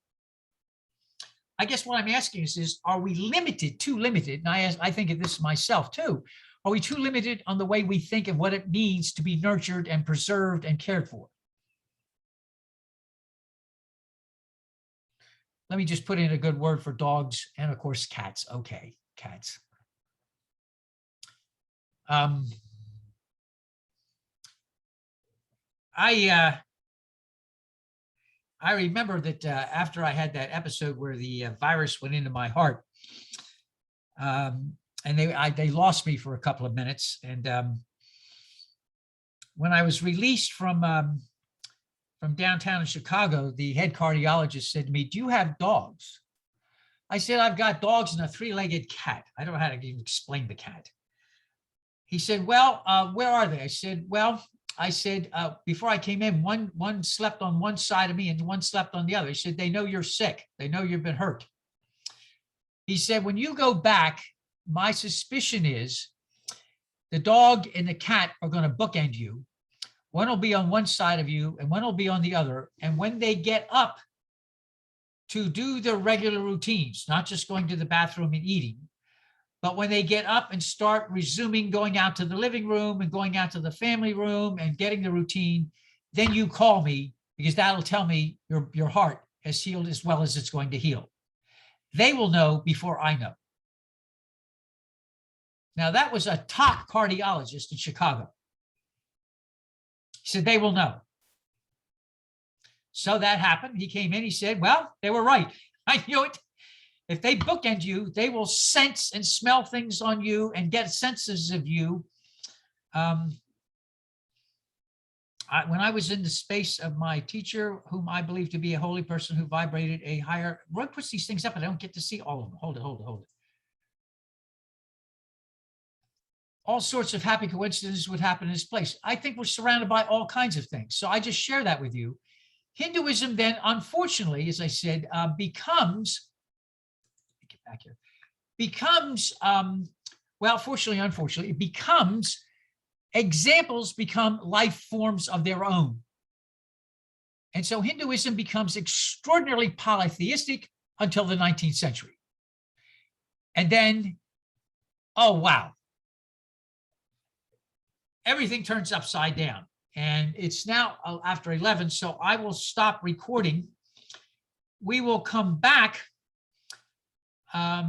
I guess what I'm asking is are we limited, too limited? And I think of this myself too. Are we too limited on the way we think of what it means to be nurtured and preserved and cared for? Let me just put in a good word for dogs and, of course, cats. Okay, cats. I remember that after I had that episode where the virus went into my heart, and they lost me for a couple of minutes. And when I was released from downtown in Chicago, the head cardiologist said to me, "Do you have dogs?" I said, "I've got dogs and a three-legged cat." I don't know how to even explain the cat. He said, "Well, where are they?" I said, before I came in, one slept on one side of me and one slept on the other. He said, "They know you're sick. They know you've been hurt." He said, "When you go back, my suspicion is the dog and the cat are going to bookend you. One will be on one side of you and one will be on the other. And when they get up to do their regular routines, not just going to the bathroom and eating, but when they get up and start resuming going out to the living room and going out to the family room and getting the routine, then you call me, because that'll tell me your heart has healed as well as it's going to heal. They will know before I know." Now, that was a top cardiologist in Chicago. He said, "They will know." So that happened. He came in, he said, "Well, they were right. I knew it. If they bookend you, they will sense and smell things on you and get senses of you." When I was in the space of my teacher, whom I believe to be a holy person who vibrated a higher, Roy puts these things up and I don't get to see all of them. Hold it. All sorts of happy coincidences would happen in this place. I think we're surrounded by all kinds of things. So I just share that with you. Hinduism then, unfortunately, as I said, becomes, get back here, well, fortunately, unfortunately, it becomes, examples become life forms of their own. And so Hinduism becomes extraordinarily polytheistic until the 19th century. And then, oh, wow. Everything turns upside down, and it's now after 11, so I will stop recording. We will come back. I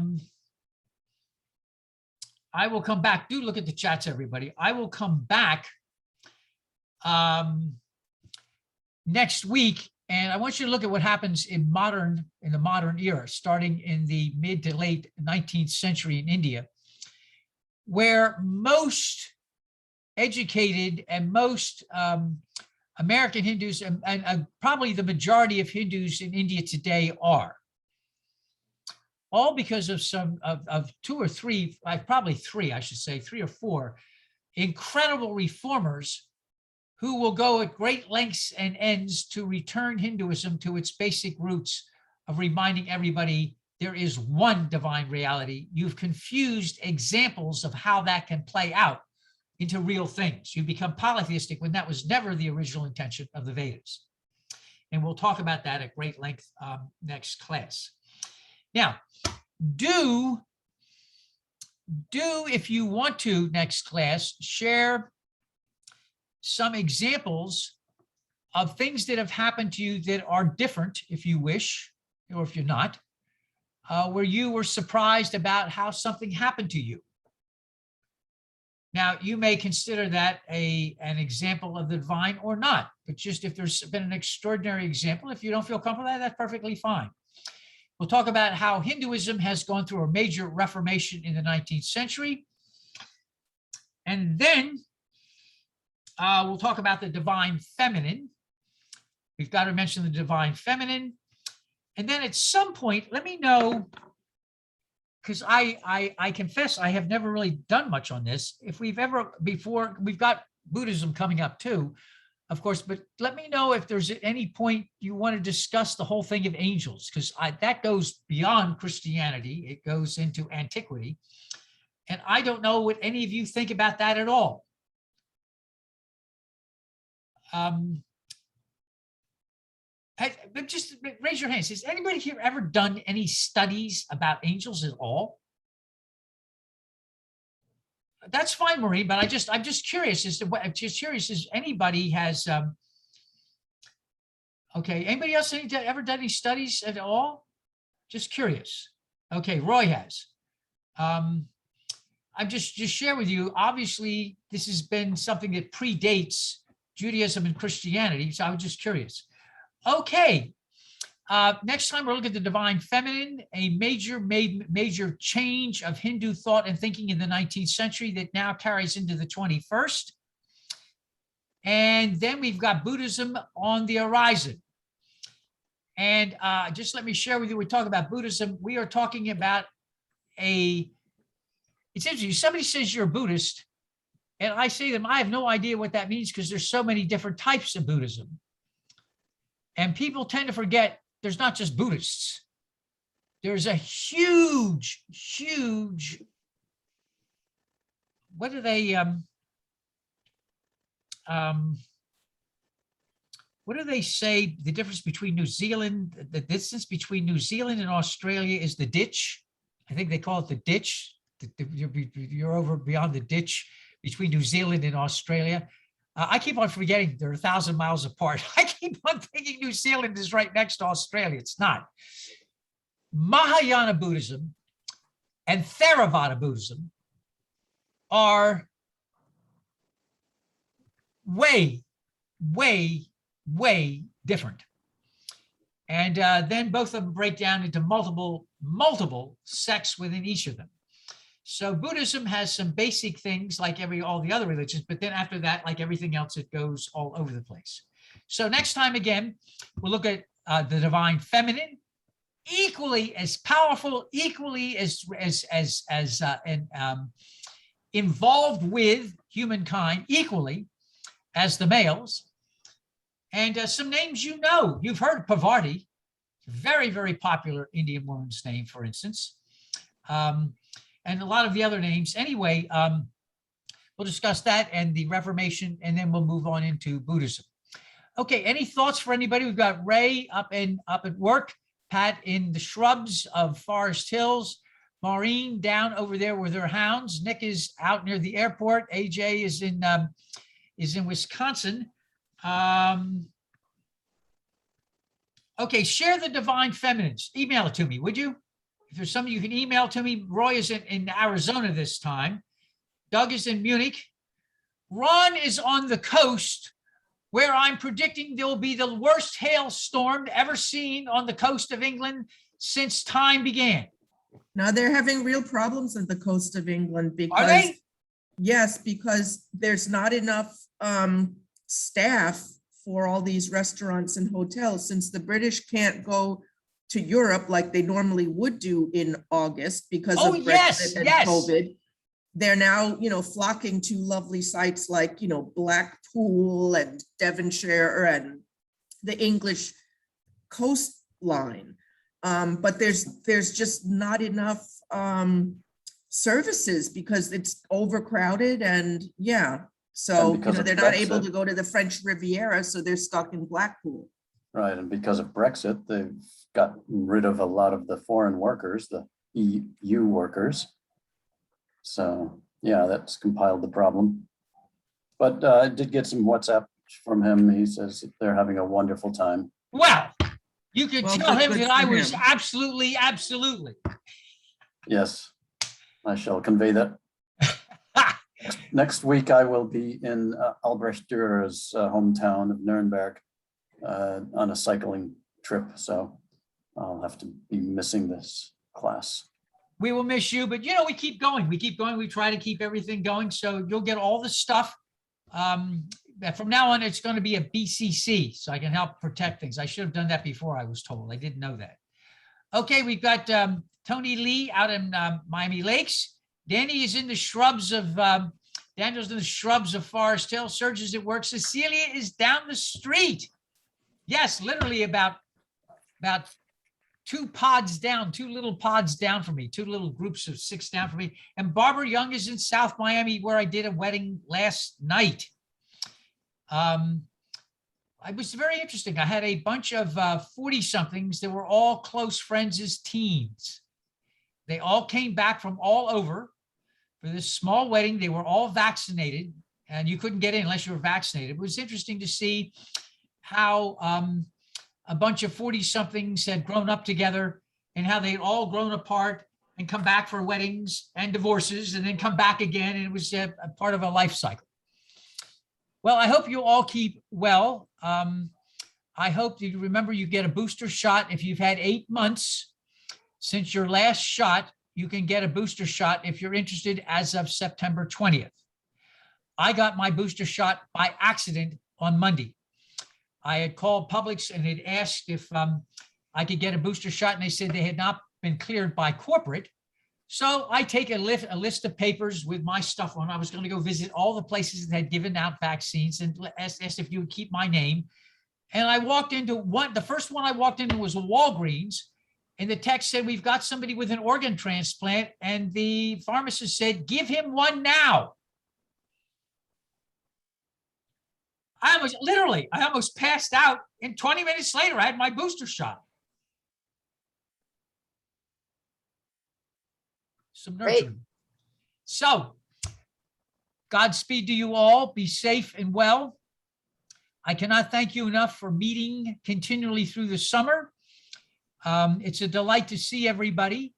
will come back. Do look at the chats, everybody. I will come back next week And I want you to look at what happens in the modern era, starting in the mid to late 19th century in India, where most educated and most American Hindus and probably the majority of Hindus in India today are. All because of of two or three, probably three, I should say, 3 or 4 incredible reformers who will go at great lengths and ends to return Hinduism to its basic roots of reminding everybody there is one divine reality. You've confused examples of how that can play out into real things. You become polytheistic when that was never the original intention of the Vedas. And we'll talk about that at great length next class. Now, do, if you want to, next class, share some examples of things that have happened to you that are different, if you wish, or if you're not, where you were surprised about how something happened to you. Now, you may consider that an example of the divine or not, but just if there's been an extraordinary example, if you don't feel comfortable with that, that's perfectly fine. We'll talk about how Hinduism has gone through a major reformation in the 19th century. And then we'll talk about the divine feminine. We've got to mention the divine feminine. And then at some point, let me know, because I confess I have never really done much on this. If we've ever before, we've got Buddhism coming up too, of course, but let me know if there's at any point you want to discuss the whole thing of angels, because that goes beyond Christianity. It goes into antiquity. And I don't know what any of you think about that at all. But just raise your hands. Has anybody here ever done any studies about angels at all? That's fine, Maureen, but I'm just curious as to what, I'm just curious as anybody has, okay, anybody else ever done any studies at all? Just curious. Okay, Roy has. I'm just share with you, obviously, this has been something that predates Judaism and Christianity, so I was just curious. Okay, next time we'll look at the divine feminine, a major change of Hindu thought and thinking in the 19th century that now carries into the 21st. And then we've got Buddhism on the horizon. And just let me share with you, we talk about Buddhism, we are talking about it's interesting, somebody says you're a Buddhist, and I say to them, I have no idea what that means because there's so many different types of Buddhism. And people tend to forget there's not just Buddhists. There's a huge, what do they say the difference between New Zealand, the distance between New Zealand and Australia is the ditch. I think they call it the ditch. You're over beyond the ditch between New Zealand and Australia. I keep on forgetting they're 1,000 miles apart. I keep on thinking New Zealand is right next to Australia. It's not. Mahayana Buddhism and Theravada Buddhism are way different. And then both of them break down into multiple sects within each of them. So Buddhism has some basic things like all the other religions, but then after that, like everything else, it goes all over the place. So next time again, we'll look at the divine feminine, equally as powerful, equally as involved with humankind, equally as the males. And some names you know, you've heard Parvati, very popular Indian woman's name, for instance. And a lot of the other names. Anyway, we'll discuss that and the Reformation, and then we'll move on into Buddhism. Okay, any thoughts for anybody? We've got Ray up at work, Pat in the shrubs of Forest Hills, Maureen down over there with her hounds, Nick is out near the airport, AJ is in Wisconsin. Okay, share the divine feminines. Email it to me, would you? If there's something you can email to me. Roy is in Arizona this time. Doug is in Munich. Ron is on the coast where I'm predicting there will be the worst hailstorm ever seen on the coast of England since time began. Now they're having real problems at the coast of England because. Are they? Yes, because there's not enough staff for all these restaurants and hotels, since the British can't go to Europe like they normally would do in August because Oh, of yes, Brexit and yes. COVID. They're now, flocking to lovely sites like, Blackpool and Devonshire and the English coastline. But there's just not enough services because it's overcrowded and so And because of they're not able Brexit. to go to the French Riviera, so they're stuck in Blackpool. Right, and because of Brexit, they've gotten rid of a lot of the foreign workers, the EU workers. So, yeah, that's compiled the problem. But I did get some WhatsApp from him. He says that they're having a wonderful time. Well, you can Well, tell him good that I for was him. absolutely. Yes, I shall convey that. Next week, I will be in Albrecht Dürer's hometown of Nuremberg on a cycling trip, so I'll have to be missing this class. We will miss you, but we keep going. We keep going. We try to keep everything going. So you'll get all the stuff. From now on, it's going to be a BCC, so I can help protect things. I should have done that before I was told. I didn't know that. Okay, we've got Tony Lee out in Miami Lakes. Danny is in the shrubs of Daniel's in the shrubs of Forest Hill. Serge is at work. Cecilia is down the street. Yes, literally about 2 pods down, 2 little pods down from me, 2 little groups of 6 down from me. And Barbara Young is in South Miami, where I did a wedding last night. It was very interesting. I had a bunch of 40-somethings that were all close friends as teens. They all came back from all over for this small wedding. They were all vaccinated, and you couldn't get in unless you were vaccinated. It was interesting to see how a bunch of 40-somethings had grown up together and how they'd all grown apart and come back for weddings and divorces and then come back again. And it was a part of a life cycle. Well, I hope you all keep well. I hope you remember you get a booster shot. If you've had 8 months since your last shot, you can get a booster shot if you're interested as of September 20th. I got my booster shot by accident on Monday. I had called Publix and had asked if I could get a booster shot, and they said they had not been cleared by corporate. So I take a list of papers with my stuff on. I was going to go visit all the places that had given out vaccines and asked if you would keep my name. And I walked into the first one I walked into was a Walgreens, and the text said, "We've got somebody with an organ transplant." And the pharmacist said, "Give him one now." I almost passed out, and 20 minutes later, I had my booster shot. Some Great. nurturing. So, Godspeed to you all. Be safe and well. I cannot thank you enough for meeting continually through the summer. It's a delight to see everybody.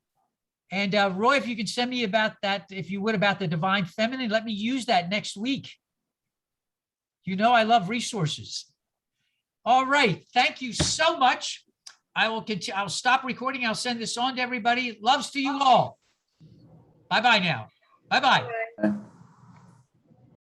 And Roy, if you can send me about that, if you would, about the Divine Feminine, let me use that next week. I love resources. All right. Thank you so much. I will continue. I'll stop recording. I'll send this on to everybody. Loves to you all. Bye-bye now. Bye-bye.